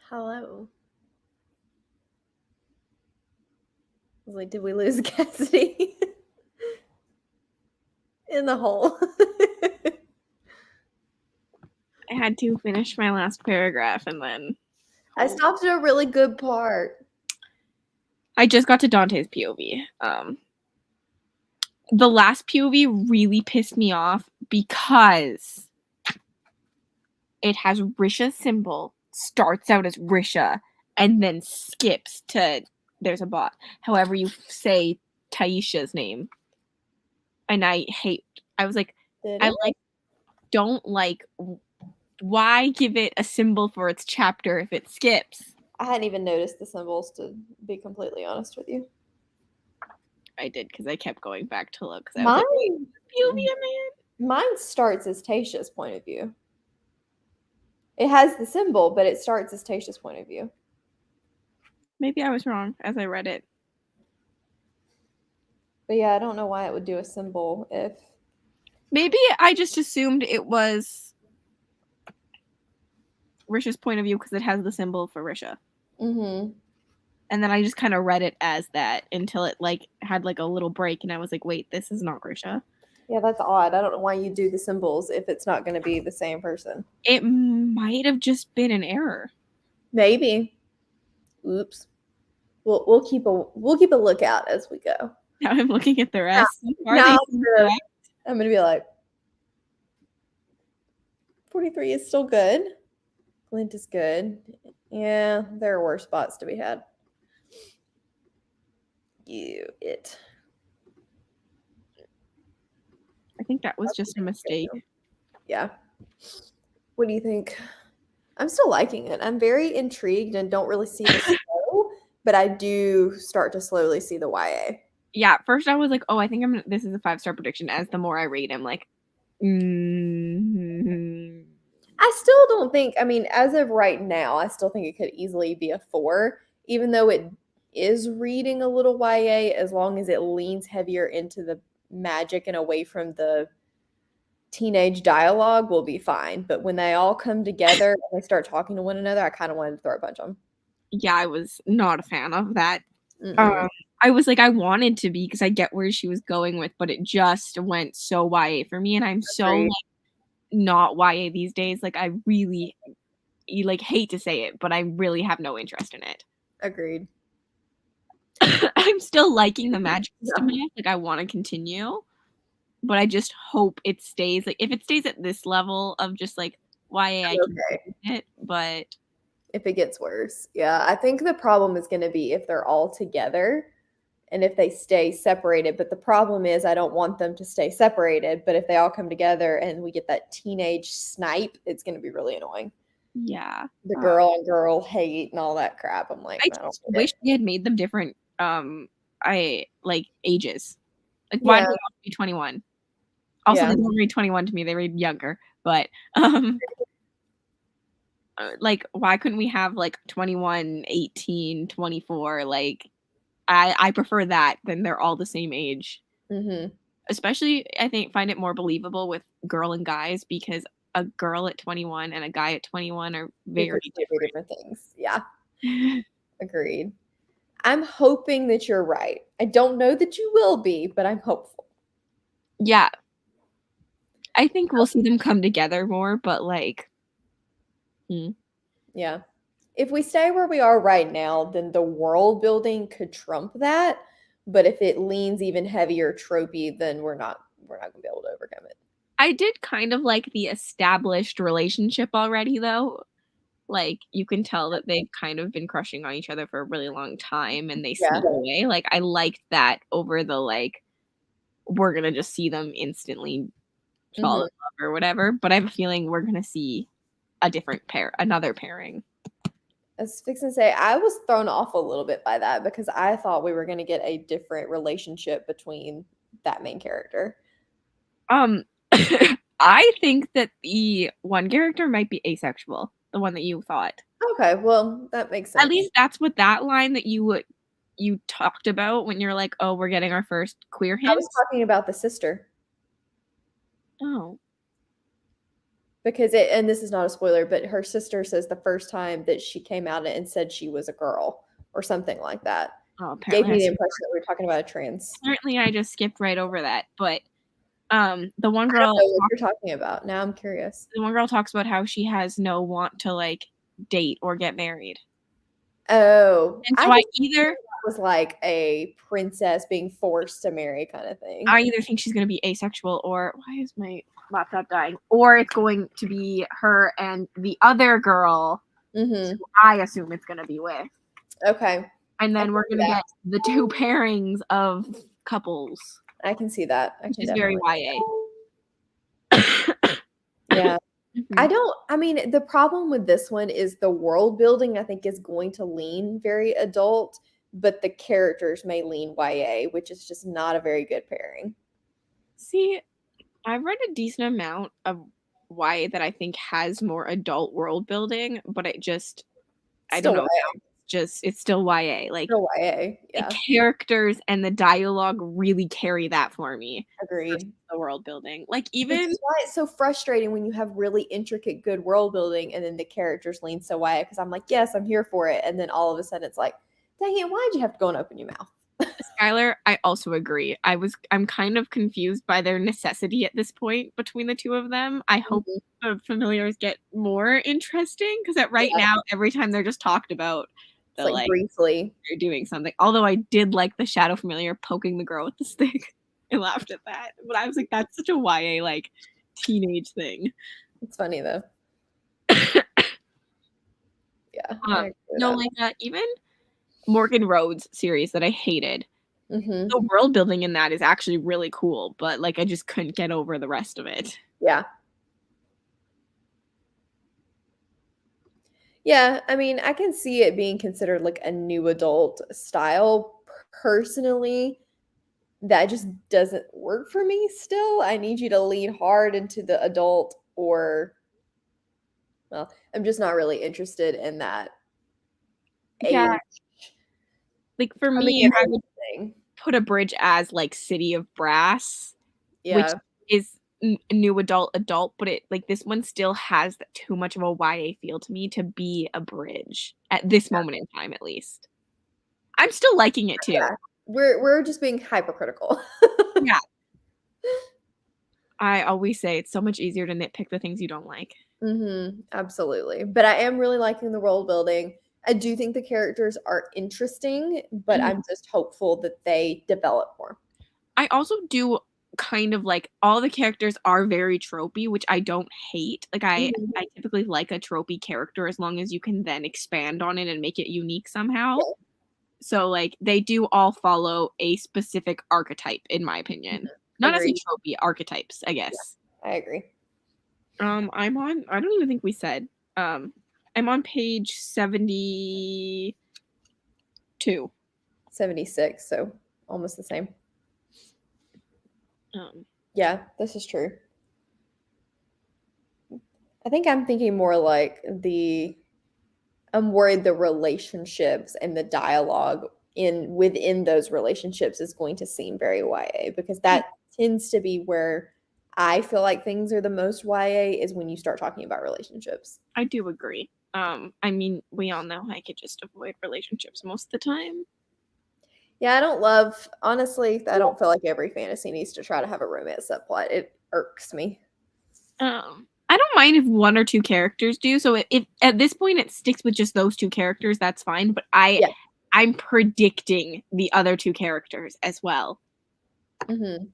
Hello. I was like, did we lose Cassidy? In the hole. I had to finish my last paragraph and then I stopped at a really good part. I just got to Dante's POV. The last POV really pissed me off because it has Risha's symbol, starts out as Risha, and then skips to there's a bot. However you say Taisha's name. And I was like, don't like, why give it a symbol for its chapter if it skips? I hadn't even noticed the symbols, to be completely honest with you. I did, because I kept going back to look. Mine, Mine starts as Tasha's point of view. It has the symbol, but it starts as Tasha's point of view. Maybe I was wrong as I read it. But yeah, I don't know why it would do a symbol if... Maybe I just assumed it was Risha's point of view because it has the symbol for Risha. Mm-hmm. And then I just kind of read it as that until it like had like a little break and I was like, wait, this is not Risha. Yeah, that's odd. I don't know why you do the symbols if it's not going to be the same person. It might have just been an error. Maybe. Oops. We'll keep a lookout as we go. Now I'm looking at the rest. Now I'm gonna be like, 43 is still good. Glint is good. Yeah, there are worse spots to be had. I think that was just a mistake. Yeah. What do you think? I'm still liking it. I'm very intrigued and don't really see the show, but I do start to slowly see the YA. Yeah, at first I was like, oh, I think this is a 5-star prediction. As the more I read, I'm like, I still don't think, I mean, as of right now, I still think it could easily be a 4, even though it is reading a little YA, as long as it leans heavier into the magic and away from the teenage dialogue, will be fine. But when they all come together and they start talking to one another, I kind of wanted to throw a punch them. Yeah, I was not a fan of that. I was like, I wanted to be because I get where she was going with, but it just went so YA for me, and I'm so like not YA these days. Like I really, like hate to say it, but I really have no interest in it. Agreed. I'm still liking the magic system. Like I want to continue, but I just hope it stays. Like if it stays at this level of just like YA, I can do it. But if it gets worse, yeah, I think the problem is going to be if they're all together and if they stay separated. But the problem is I don't want them to stay separated. But if they all come together and we get that teenage snipe, it's going to be really annoying. Yeah. The girl on girl hate and all that crap. I'm like, I just wish they had made them different. I like ages. Like why do they have to be 21? Also, they don't read 21 to me. They read younger. But like why couldn't we have like 21, 18, 24? Like I prefer that than they're all the same age. Especially I find it more believable with girl and guys, because a girl at 21 and a guy at 21 are very different things. Yeah. Agreed. I'm hoping that you're right. I don't know that you will be, but I'm hopeful. Yeah. I think we'll see them come together more, but like yeah. If we stay where we are right now, then the world building could trump that. But if it leans even heavier tropey, then we're not gonna be able to overcome it. I did kind of like the established relationship already, though. Like you can tell that they've kind of been crushing on each other for a really long time, and they sneak away. Like I liked that over the like we're gonna just see them instantly fall in love or whatever. But I have a feeling we're gonna see a different another pairing. I was fixing to say, I was thrown off a little bit by that because I thought we were going to get a different relationship between that main character. I think that the one character might be asexual, the one that you thought. Okay, well, that makes sense. At least that's what that line that you talked about when you're like, oh, we're getting our first queer hint. I was talking about the sister. Oh. because and this is not a spoiler, but her sister says the first time that she came out and said she was a girl or something like that. Oh, Gave apparently me the impression that we were talking about a trans. apparently I just skipped right over that. But the one I don't girl know what you're talking about. Now I'm curious. talks about how she has no want to like date or get married. Oh, And so I either was like a princess being forced to marry kind of thing. I either think she's going to be asexual, or why is my laptop dying? Or it's going to be her and the other girl. Mm-hmm. I assume it's going to be with. Okay. And then we're going to get the two pairings of couples. I can see that. Which is very YA. Yeah. I mean, the problem with this one is the world building, I think, is going to lean very adult, but the characters may lean YA, which is just not a very good pairing. See, I've read a decent amount of YA that I think has more adult world building, but I don't know. It's still YA. Like, still YA, yeah. The characters and the dialogue really carry that for me. Agreed. The world building. Like, even Which is why it's so frustrating when you have really intricate, good world building and then the characters lean so YA, because I'm like, yes, I'm here for it. And then all of a sudden it's like, dang it, why'd you have to go and open your mouth? Skylar, I also agree. I'm kind of confused by their necessity at this point between the two of them. I hope the familiars get more interesting, because now, every time they're just talked about, like briefly they're doing something. Although I did like the shadow familiar poking the girl with the stick. I laughed at that, but I was like, that's such a YA like teenage thing. It's funny though. Yeah. No, like even Morgan Rhodes series that I hated. Mm-hmm. The world building in that is actually really cool, but like I just couldn't get over the rest of it. Yeah. Yeah, I mean, I can see it being considered like a new adult style. Personally, that just doesn't work for me still. I need you to lean hard into the adult, or well, I'm just not really interested in that. Yeah. Like for me, I would put a bridge as like City of Brass, which is new adult, but it like this one still has too much of a YA feel to me to be a bridge at this moment in time, at least. I'm still liking it too. Yeah. We're just being hypercritical. Yeah. I always say it's so much easier to nitpick the things you don't like. Mm-hmm. Absolutely. But I am really liking the world building. I do think the characters are interesting, but I'm just hopeful that they develop more. I also do kind of like all the characters are very tropey, which I don't hate. Like I typically like a tropey character as long as you can then expand on it and make it unique somehow. Yeah. So like they do all follow a specific archetype, in my opinion. Not as a tropey, archetypes, I guess. Yeah, I agree. I don't even think we said. I'm on page 72. 76, so almost the same. Yeah, this is true. I think I'm thinking more like I'm worried the relationships and the dialogue within those relationships is going to seem very YA, because that tends to be where I feel like things are the most YA, is when you start talking about relationships. I do agree. I mean, we all know I could just avoid relationships most of the time. Yeah, honestly, I don't feel like every fantasy needs to try to have a romance subplot. It irks me. I don't mind if one or two characters do. So if at this point it sticks with just those two characters, that's fine. But I'm predicting the other two characters as well. Mm-hmm. And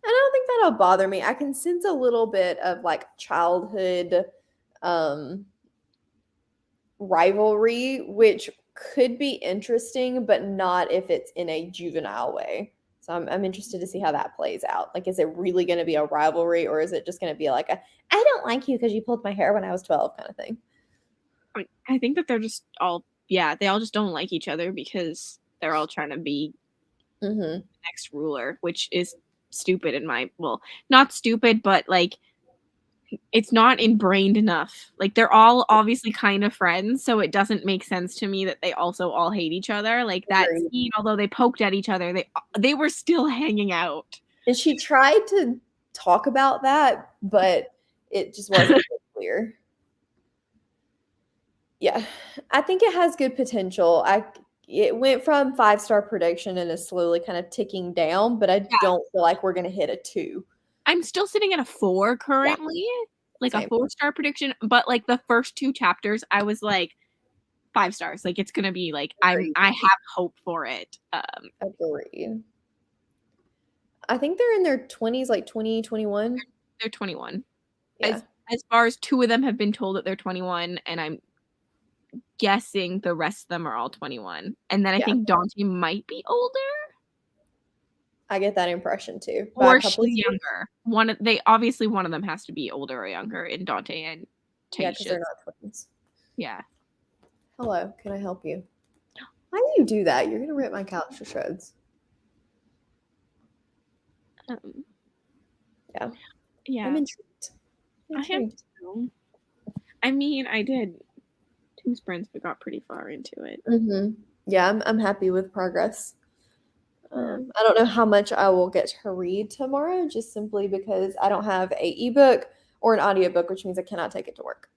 I don't think that'll bother me. I can sense a little bit of like childhood rivalry, which could be interesting, but not if it's in a juvenile way. So I'm interested to see how that plays out. Like, is it really going to be a rivalry, or is it just going to be like I don't like you because you pulled my hair when I was 12 kind of thing? I think that they're just all, they all just don't like each other because they're all trying to be the next ruler, which is stupid not stupid, but like it's not ingrained enough. Like they're all obviously kind of friends, so it doesn't make sense to me that they also all hate each other. Like that scene, although they poked at each other, they were still hanging out. And she tried to talk about that, but It just wasn't clear. Yeah, I think it has good potential. It went from 5-star prediction and is slowly kind of ticking down, but I don't feel like we're gonna hit a 2. I'm still sitting at a 4 currently, like a Same. 4-star prediction. But like the first 2 chapters, I was like 5 stars. Like it's gonna be like I Agreed. have hope for it. Agreed. I think they're in their 20s, like 20, 21. They're 21. Yeah. As far as 2 of them have been told that they're 21, and I'm guessing the rest of them are all 21. And then I think Dante might be older. I get that impression too. By Or a couple of she's years. younger. One of them has to be older or younger in Dante and Taisha. Yeah, because they're not twins. Yeah. Hello, can I help you? Why do you do that? You're gonna rip my couch to shreds. Yeah. Yeah. I'm intrigued. I have to. I mean, I did 2 sprints, but got pretty far into it. Yeah, I'm happy with progress. I don't know how much I will get to read tomorrow, just simply because I don't have a ebook or an audiobook, which means I cannot take it to work,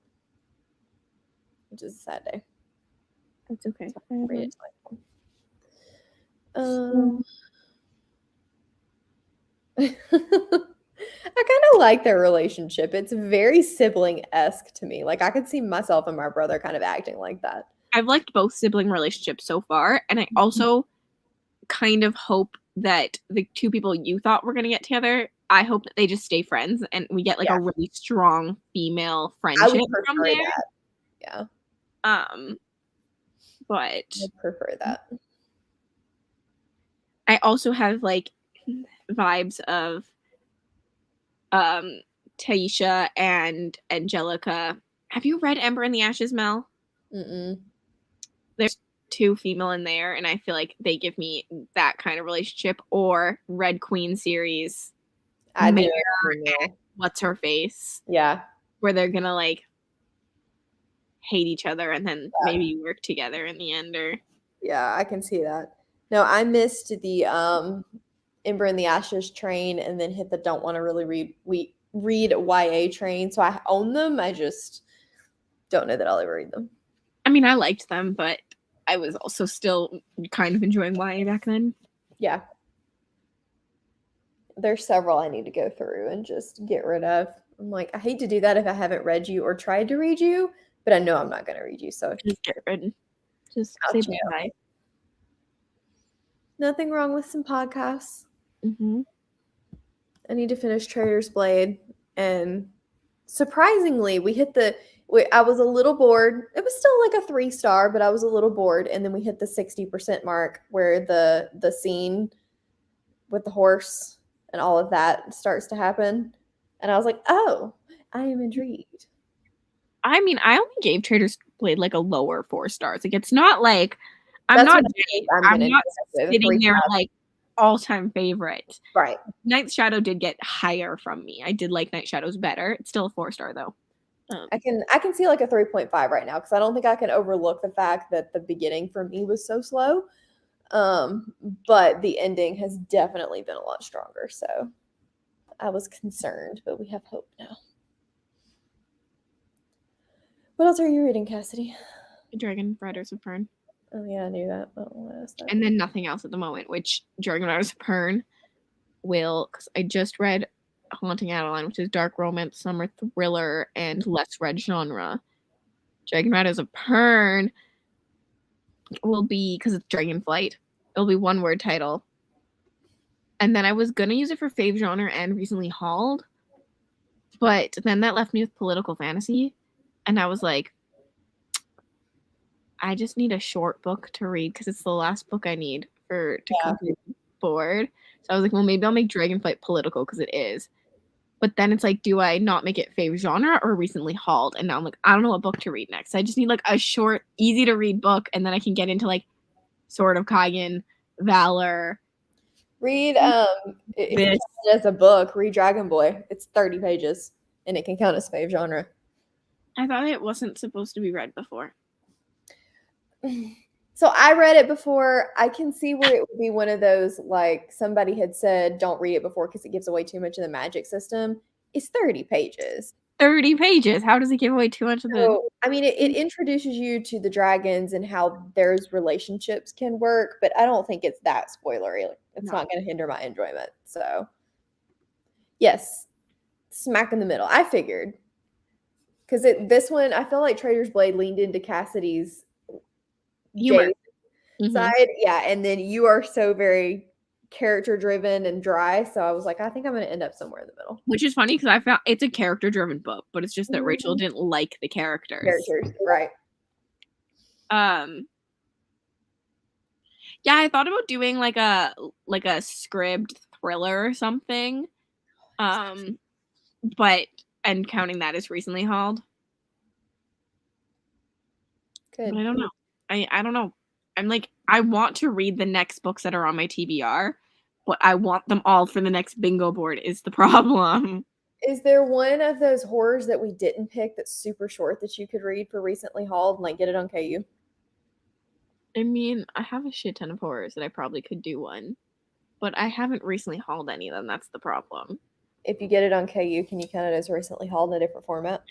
which is a sad day. That's okay. So I read it I kind of like their relationship. It's very sibling-esque to me. Like I could see myself and my brother kind of acting like that. I've liked both sibling relationships so far, and I also kind of hope that the 2 people you thought were going to get together, I hope that they just stay friends and we get like a really strong female friendship I would prefer from there. that. Yeah. But I prefer that. I also have like vibes of Taisha and Angelica. Have you read Ember in the Ashes, Mel? There's 2 female in there, and I feel like they give me that kind of relationship. Or Red Queen series. Mare and what's her face? Yeah. Where they're gonna like hate each other and then maybe work together in the end. Or yeah, I can see that. No, I missed the Ember in the Ashes train and then hit the don't want to really read YA train. So I own them. I just don't know that I'll ever read them. I mean, I liked them, but I was also still kind of enjoying YA back then. Yeah. There's several I need to go through and just get rid of. I'm like, I hate to do that if I haven't read you or tried to read you, but I know I'm not going to read you. So just get rid. Just say bye. Nothing wrong with some podcasts. Mm-hmm. I need to finish Trader's Blade, and surprisingly, I was a little bored. It was still like a 3-star, but I was a little bored, and then we hit the 60% mark where the scene with the horse and all of that starts to happen, and I was like, oh, I am intrigued. I mean, I only gave Trader's Blade like a lower 4 stars. Like it's not like I'm not sitting there like all-time favorite. Right. Night Shadow did get higher from me. I did like Night Shadow's better. It's still a 4-star though. I can see like a 3.5 right now because I don't think I can overlook the fact that the beginning for me was so slow. But the ending has definitely been a lot stronger. So I was concerned, but we have hope now. What else are you reading, Cassidy? Dragon Riders of Pern. Oh yeah, I knew that. And then nothing else at the moment, which Dragon Riders of Pern will, because I just read Haunting Adeline, which is dark romance, summer thriller, and less read genre. Dragon Riders of Pern will be, because it's Dragonflight, it'll be 1-word title. And then I was going to use it for fave genre and recently hauled, but then that left me with political fantasy. And I was like, I just need a short book to read because it's the last book I need to complete the board. So I was like, well, maybe I'll make Dragonflight political because it is. But then it's like, do I not make it fave genre or recently hauled? And now I'm like, I don't know what book to read next. I just need like a short, easy to read book, and then I can get into like Sword of Kagan, Valor. Read if you count it as a book, read Dragon Boy. It's 30 pages and it can count as fave genre. I thought it wasn't supposed to be read before. So I read it before. I can see where it would be one of those, like somebody had said, don't read it before because it gives away too much of the magic system. It's 30 pages. 30 pages. How does it give away too much of the? So, I mean, it introduces you to the dragons and how those relationships can work, but I don't think it's that spoilery. It's No. not going to hinder my enjoyment. So, yes, smack in the middle. I figured because this one, I feel like Trader's Blade leaned into Cassidy's Humor. Jade Mhm. side, yeah, and then you are so very character driven and dry. So I was like, I think I'm going to end up somewhere in the middle. Which is funny because I found it's a character-driven book, but it's just that Rachel Mhm. didn't like the characters. Right? Yeah, I thought about doing like a scribd thriller or something. But and counting that as recently hauled. Good. But I don't know. I don't know. I'm like, I want to read the next books that are on my TBR, but I want them all for the next bingo board is the problem. Is there one of those horrors that we didn't pick that's super short that you could read for recently hauled and like get it on KU? I mean, I have a shit ton of horrors that I probably could do one, but I haven't recently hauled any of them. That's the problem. If you get it on KU, can you count it as recently hauled in a different format?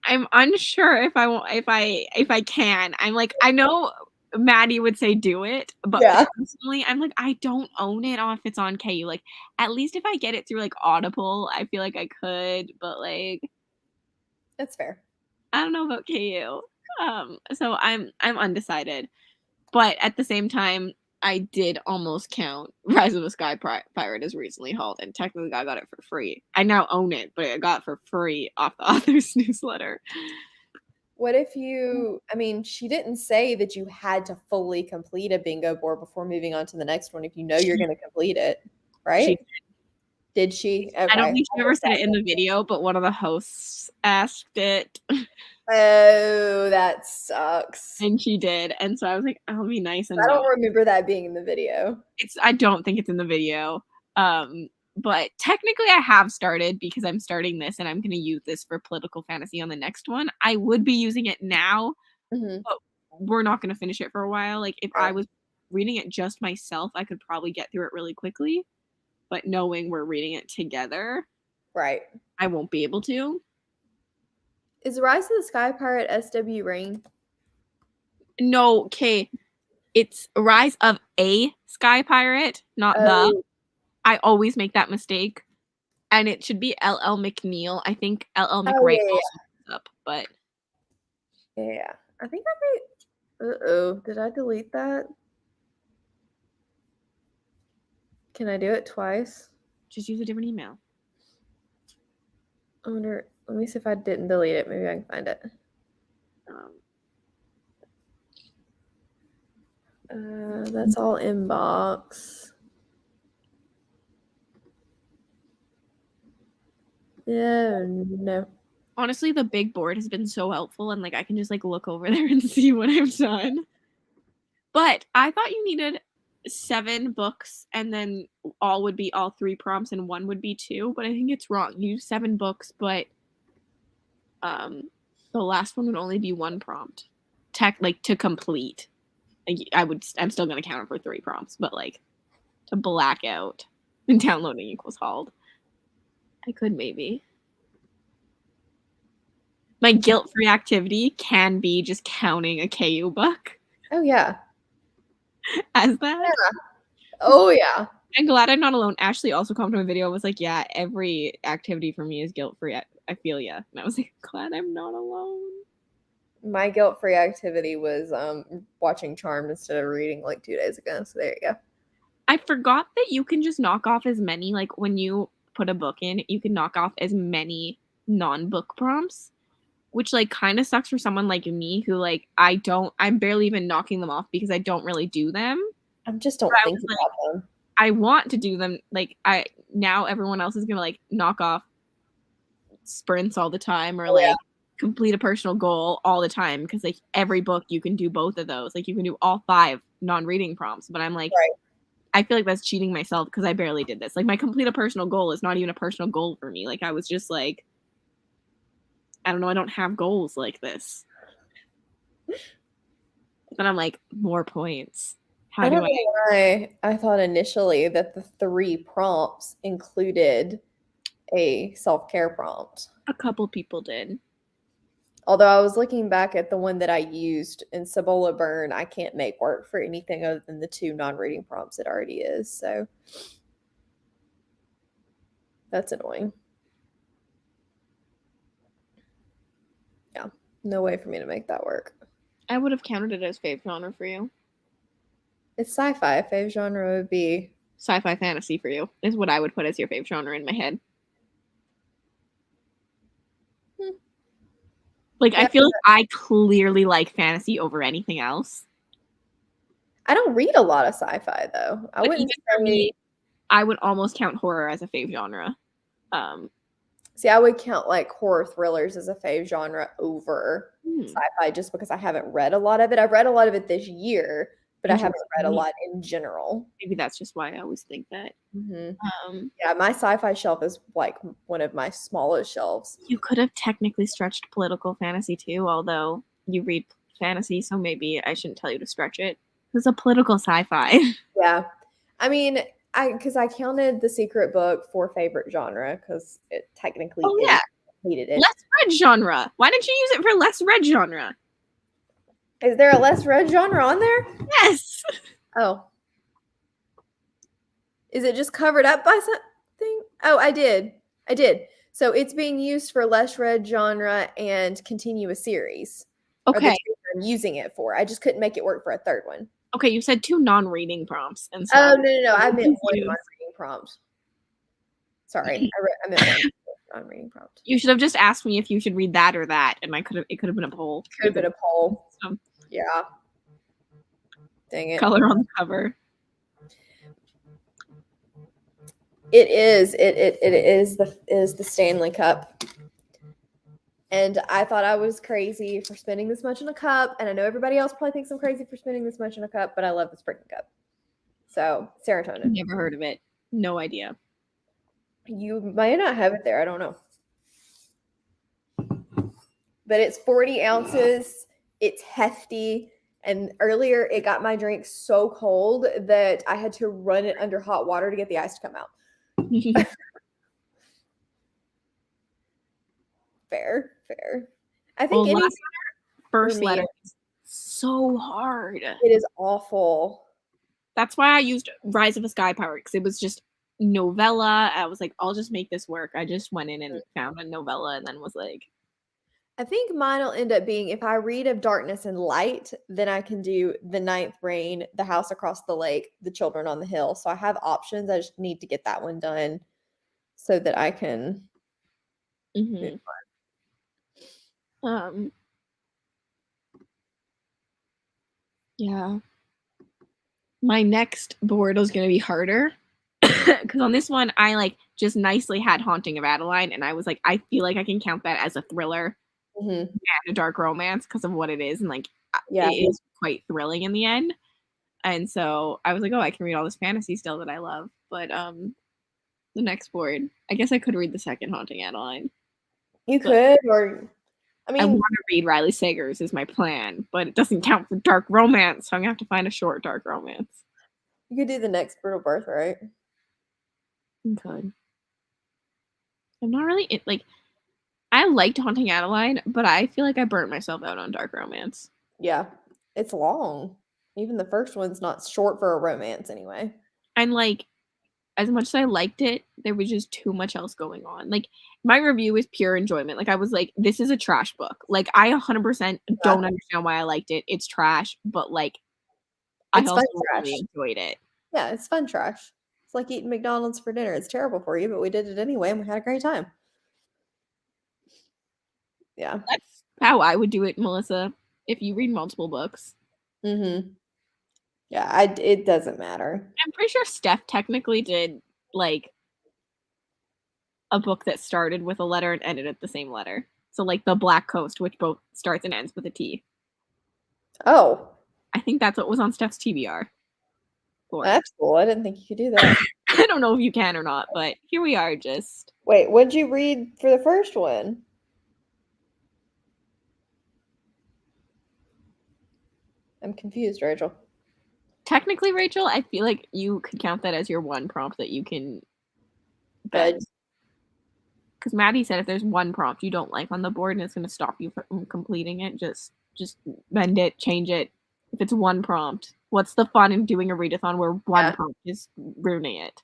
I'm unsure if I won't if I can. I'm like, I know Maddie would say do it, but Yeah. personally, I'm like, I don't own it if it's on KU. Like, at least if I get it through like Audible, I feel like I could, but like, That's fair. I don't know about KU. So I'm undecided, but at the same time, I did almost count Rise of the Sky Pirate as recently hauled, and technically I got it for free. I now own it, but I got it for free off the author's newsletter. What if you, I mean, she didn't say that you had to fully complete a bingo board before moving on to the next one if you know you're going to complete it, right? Did she? Okay. I don't think she ever said it in the video, but one of the hosts asked it. Oh, that sucks. And she did. And so I was like, I'll be nice and I don't remember that being in the video. I don't think it's in the video. But technically I have started because I'm starting this and I'm going to use this for political fantasy on the next one. I would be using it now, but we're not going to finish it for a while. Like if I was reading it just myself, I could probably get through it really quickly. But knowing we're reading it together, right, I won't be able to. Is Rise of the Sky Pirate SW Rain? No, okay. It's Rise of a Sky Pirate, not the. I always make that mistake. And it should be LL McNeil. I think LL McRae also up, but yeah. I think I made. Uh-oh. Did I delete that? Can I do it twice? Just use a different email. I wonder. Let me see if I didn't delete it. Maybe I can find it. That's all inbox. Yeah, no. Honestly, the big board has been so helpful, and like I can just like look over there and see what I've done. But I thought you needed 7 books, and then all would be all 3 prompts, and 1 would be 2. But I think it's wrong. You use 7 books, but the last one would only be 1 prompt. To complete. Like I'm still gonna count it for 3 prompts, but like to black out and downloading equals hauled. I could maybe. My guilt-free activity can be just counting a KU book. Oh yeah. As that. Yeah. Oh yeah. I'm glad I'm not alone. Ashley also commented on my video and was like, yeah, every activity for me is guilt-free. I feel ya. And I was like, glad I'm not alone. My guilt-free activity was watching Charmed instead of reading like 2 days ago. So there you go. I forgot that you can just knock off as many, like when you put a book in, you can knock off as many non-book prompts, which like kind of sucks for someone like me who like I'm barely even knocking them off because I don't really do them. I just don't think about them. I want to do them. Like now everyone else is gonna like knock off sprints all the time or like complete a personal goal all the time because like every book you can do both of those. Like you can do all 5 non-reading prompts, but I'm like, I feel like that's cheating myself because I barely did this. Like my complete a personal goal is not even a personal goal for me. Like I was just like, I don't know, I don't have goals like this. Then I'm like, more points. I don't know why I thought initially that the 3 prompts included a self-care prompt. A couple people did. Although I was looking back at the one that I used in Cibola Burn, I can't make work for anything other than the 2 non-reading prompts it already is. So that's annoying. Yeah, no way for me to make that work. I would have counted it as fave genre for you. It's sci-fi. Fave genre would be Sci-fi fantasy for you is what I would put as your fave genre in my head. Like, I feel like I clearly like fantasy over anything else. I don't read a lot of sci-fi though. I But wouldn't even for say. me, I would almost count horror as a fave genre. See, I would count like horror thrillers as a fave genre over sci-fi just because I haven't read a lot of it. I've read a lot of it this year, but I haven't read a lot in general. Maybe that's just why I always think that. Yeah, my sci-fi shelf is like one of my smallest shelves. You could have technically stretched political fantasy too, although you read fantasy, so maybe I shouldn't tell you to stretch it. It's a political sci-fi. Yeah. I mean, because I counted The Secret Book for favorite genre because it technically is. Yeah. I hated it. Less read genre. Why didn't you use it for less read genre? Is there a less read genre on there? Yes. Oh. Is it just covered up by something? Oh, I did. So it's being used for less read genre and continuous series. Okay. I'm using it for. I just couldn't make it work for a third one. Okay, you said 2 non-reading prompts, and so oh no! I meant one non-reading prompt. Sorry, I meant one non-reading prompt. You should have just asked me if you should read that or that, and it could have been a poll. Could have been a poll. Yeah. Dang it. Color on the cover. It is. It is the Stanley Cup. And I thought I was crazy for spending this much on a cup. And I know everybody else probably thinks I'm crazy for spending this much on a cup, but I love the Sprinkle Cup. So, serotonin. Never heard of it. No idea. You might not have it there. I don't know. But it's 40 ounces. It's hefty. And earlier, it got my drink so cold that I had to run it under hot water to get the ice to come out. Fair. I think first letter is so hard. It is awful. That's why I used Rise of a Sky Pirate, because it was just novella. I was like, I'll just make this work. I just went in and found a novella and then was like, I think mine will end up being, if I read of Darkness and Light, then I can do The Ninth Rain, The House Across the Lake, The Children on the Hill. So I have options. I just need to get that one done so that I can move on. Yeah. My next board is going to be harder because on this one, I like just nicely had Haunting of Adeline, and I was like, I feel like I can count that as a thriller and a dark romance because of what it is, and like it is quite thrilling in the end. And so I was like, oh, I can read all this fantasy still that I love. But the next board, I guess I could read the second Haunting Adeline. You could, or I mean, I want to read Riley Sager's is my plan, but it doesn't count for dark romance, so I'm gonna have to find a short dark romance. You could do the next Brutal Birthright. Okay. I'm not really like. I liked Haunting Adeline, but I feel like I burnt myself out on dark romance. Yeah, it's long. Even the first one's not short for a romance, anyway. And like, as much as I liked it, there was just too much else going on. Like, my review is pure enjoyment. Like, I was like, this is a trash book. Like, I 100% don't understand why I liked it. It's trash, but like, I also really enjoyed it. Yeah, it's fun trash. It's like eating McDonald's for dinner. It's terrible for you, but we did it anyway, and we had a great time. Yeah. That's how I would do it, Melissa, if you read multiple books. Yeah, it doesn't matter. I'm pretty sure Steph technically did like a book that started with a letter and ended at the same letter. So like The Black Coast, which both starts and ends with a T. Oh. I think that's what was on Steph's TBR. That's cool. I didn't think you could do that. I don't know if you can or not, but here we are just. Wait, what did you read for the first one? I'm confused, Rachel. Technically, Rachel, I feel like you could count that as your one prompt that you can bet. because Maddie said if there's one prompt you don't like on the board and it's going to stop you from completing it, just bend it, change it. If it's one prompt, what's the fun in doing a readathon where one prompt is ruining it?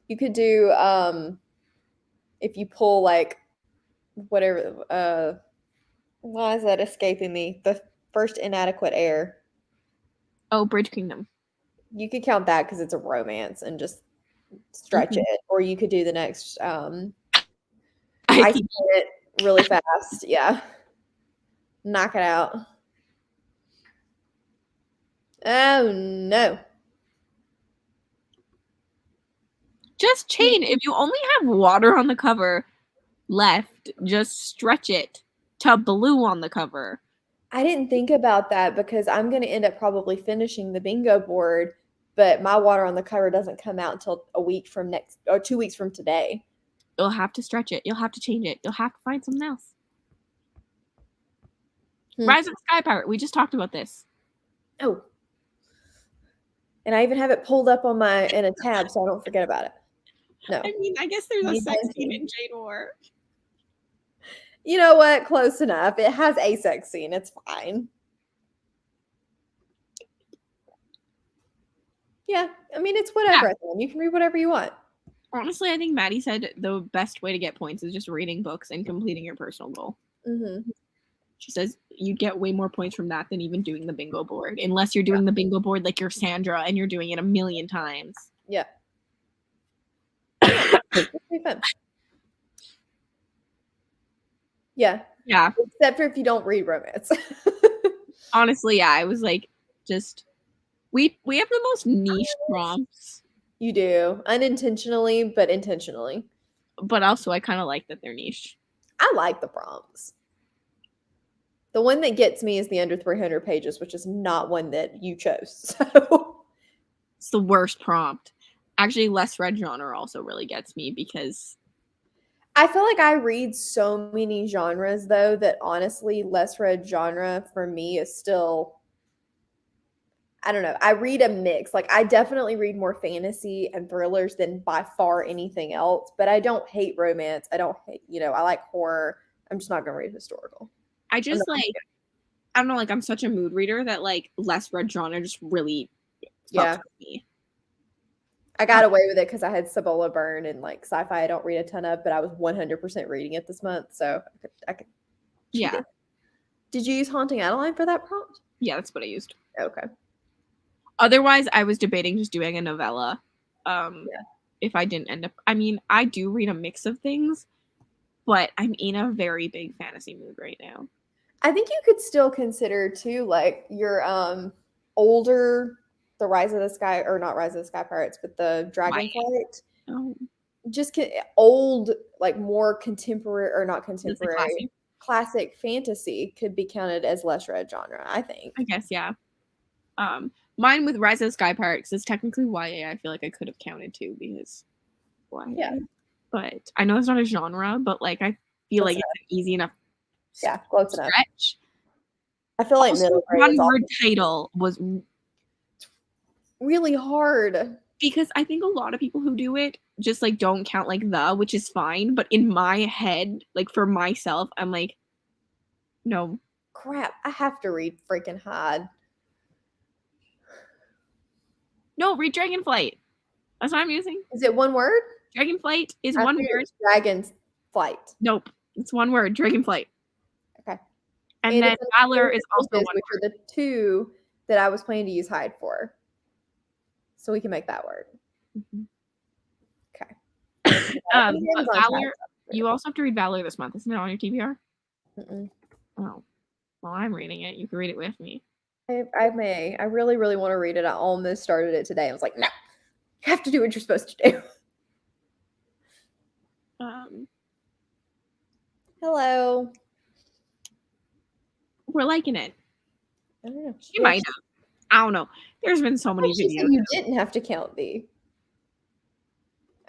You could do if you pull like whatever why is that escaping me? The first inadequate heir. Oh, Bridge Kingdom. You could count that because it's a romance and just stretch it. Or you could do the next I see it really fast. Yeah. Knock it out. Oh no. Just chain. If you only have water on the cover left, just stretch it to blue on the cover. I didn't think about that because I'm going to end up probably finishing the bingo board, but my water on the cover doesn't come out until a week from 2 weeks from today. You'll have to stretch it. You'll have to change it. You'll have to find something else. Rise of the Sky Pirate. We just talked about this. Oh. And I even have it pulled up on in a tab so I don't forget about it. No. I mean, I guess there's a sex scene in Jade War. You know what? Close enough. It has a sex scene. It's fine. Yeah. I mean, it's whatever. Yeah. You can read whatever you want. Honestly, I think Maddie said the best way to get points is just reading books and completing your personal goal. Mm-hmm. She says you get way more points from that than even doing the bingo board. Unless you're doing the bingo board like you're Sandra and you're doing it a million times. Yeah. Fun. Yeah. Yeah. Except for if you don't read romance. Honestly, yeah. I was like, just we have the most niche prompts. You do. Unintentionally, but intentionally. But also I kind of like that they're niche. I like the prompts. The one that gets me is the under 300 pages, which is not one that you chose. So it's the worst prompt. Actually, less read genre also really gets me because I feel like I read so many genres, though, that honestly, less read genre for me is still, I don't know. I read a mix. Like, I definitely read more fantasy and thrillers than by far anything else, but I don't hate romance. I don't hate, I like horror. I'm just not going to read historical. I just I don't know, like I'm such a mood reader that like less read genre just really fucks with me. I got away with it because I had Cibola Burn and like sci-fi I don't read a ton of, but I was 100% reading it this month, so I could yeah. Did you use Haunting Adeline for that prompt? Yeah, that's what I used. Okay. Otherwise, I was debating just doing a novella. If I didn't end up, I mean, I do read a mix of things, but I'm in a very big fantasy mood right now. I think you could still consider too, like your older, the Rise of the Sky, or not Rise of the Sky Pirates, but the Dragonflight. Oh. Just old, like more contemporary, or not contemporary, classic fantasy could be counted as less read genre, I think. I guess, yeah. Mine with Rise of the Sky Pirates is technically YA. I feel like I could have counted too because YA. Yeah. But I know it's not a genre, but like I feel like it's an easy enough close stretch. Enough. I feel like also, one word title was really hard because I think a lot of people who do it just like don't count like the, which is fine. But in my head, like for myself, I'm like, no. Crap, I have to read freaking Hyde. No, read Dragonflight. That's what I'm using. Is it one word? Dragonflight is one word. Dragon's Flight. Nope. It's one word. Dragonflight. Okay. And then Valor is also one which word. Are the two that I was planning to use Hyde for. So we can make that word. Mm-hmm. Okay. Valor, you also have to read Valor this month. Isn't it on your TBR? Mm-mm. Oh. Well, I'm reading it. You can read it with me. I may. I really, really want to read it. I almost started it today. I was like, no, you have to do what you're supposed to do. Hello. We're liking it. I don't know. She might have. I don't know. There's been so many videos. You didn't have to count the.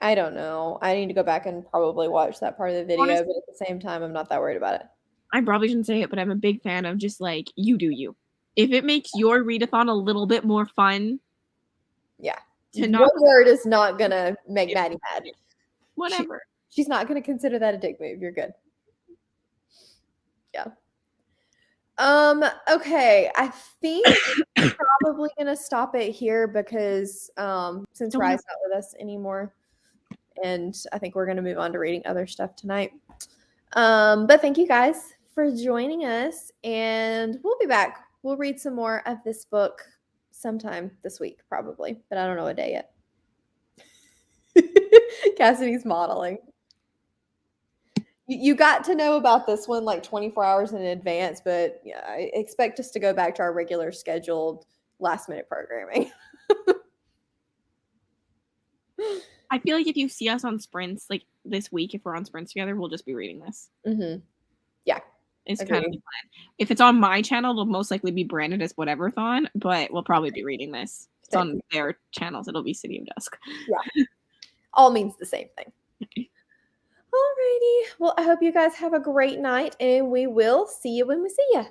I don't know. I need to go back and probably watch that part of the video, honestly, but at the same time, I'm not that worried about it. I probably shouldn't say it, but I'm a big fan of just like, you do you. If it makes your readathon a little bit more fun. Yeah. One word is not going to make Maddie mad. Whatever. She's not going to consider that a dick move. You're good. Yeah. Okay. I think we're probably going to stop it here because since Okay. Rye's not with us anymore, and I think we're going to move on to reading other stuff tonight. But thank you guys for joining us, and we'll be back. We'll read some more of this book sometime this week, probably, but I don't know a day yet. Cassidy's modeling. You got to know about this one like 24 hours in advance, but yeah, I expect us to go back to our regular scheduled last minute programming. I feel like if you see us on sprints like this week, if we're on sprints together, we'll just be reading this. Mm-hmm. Yeah. It's Agreed. kind of the plan. If it's on my channel, it'll most likely be branded as Whatever-thon, but we'll probably be reading this. If it's on their channels, it'll be City of Dusk. Yeah. All means the same thing. Alrighty. Well, I hope you guys have a great night, and we will see you when we see you.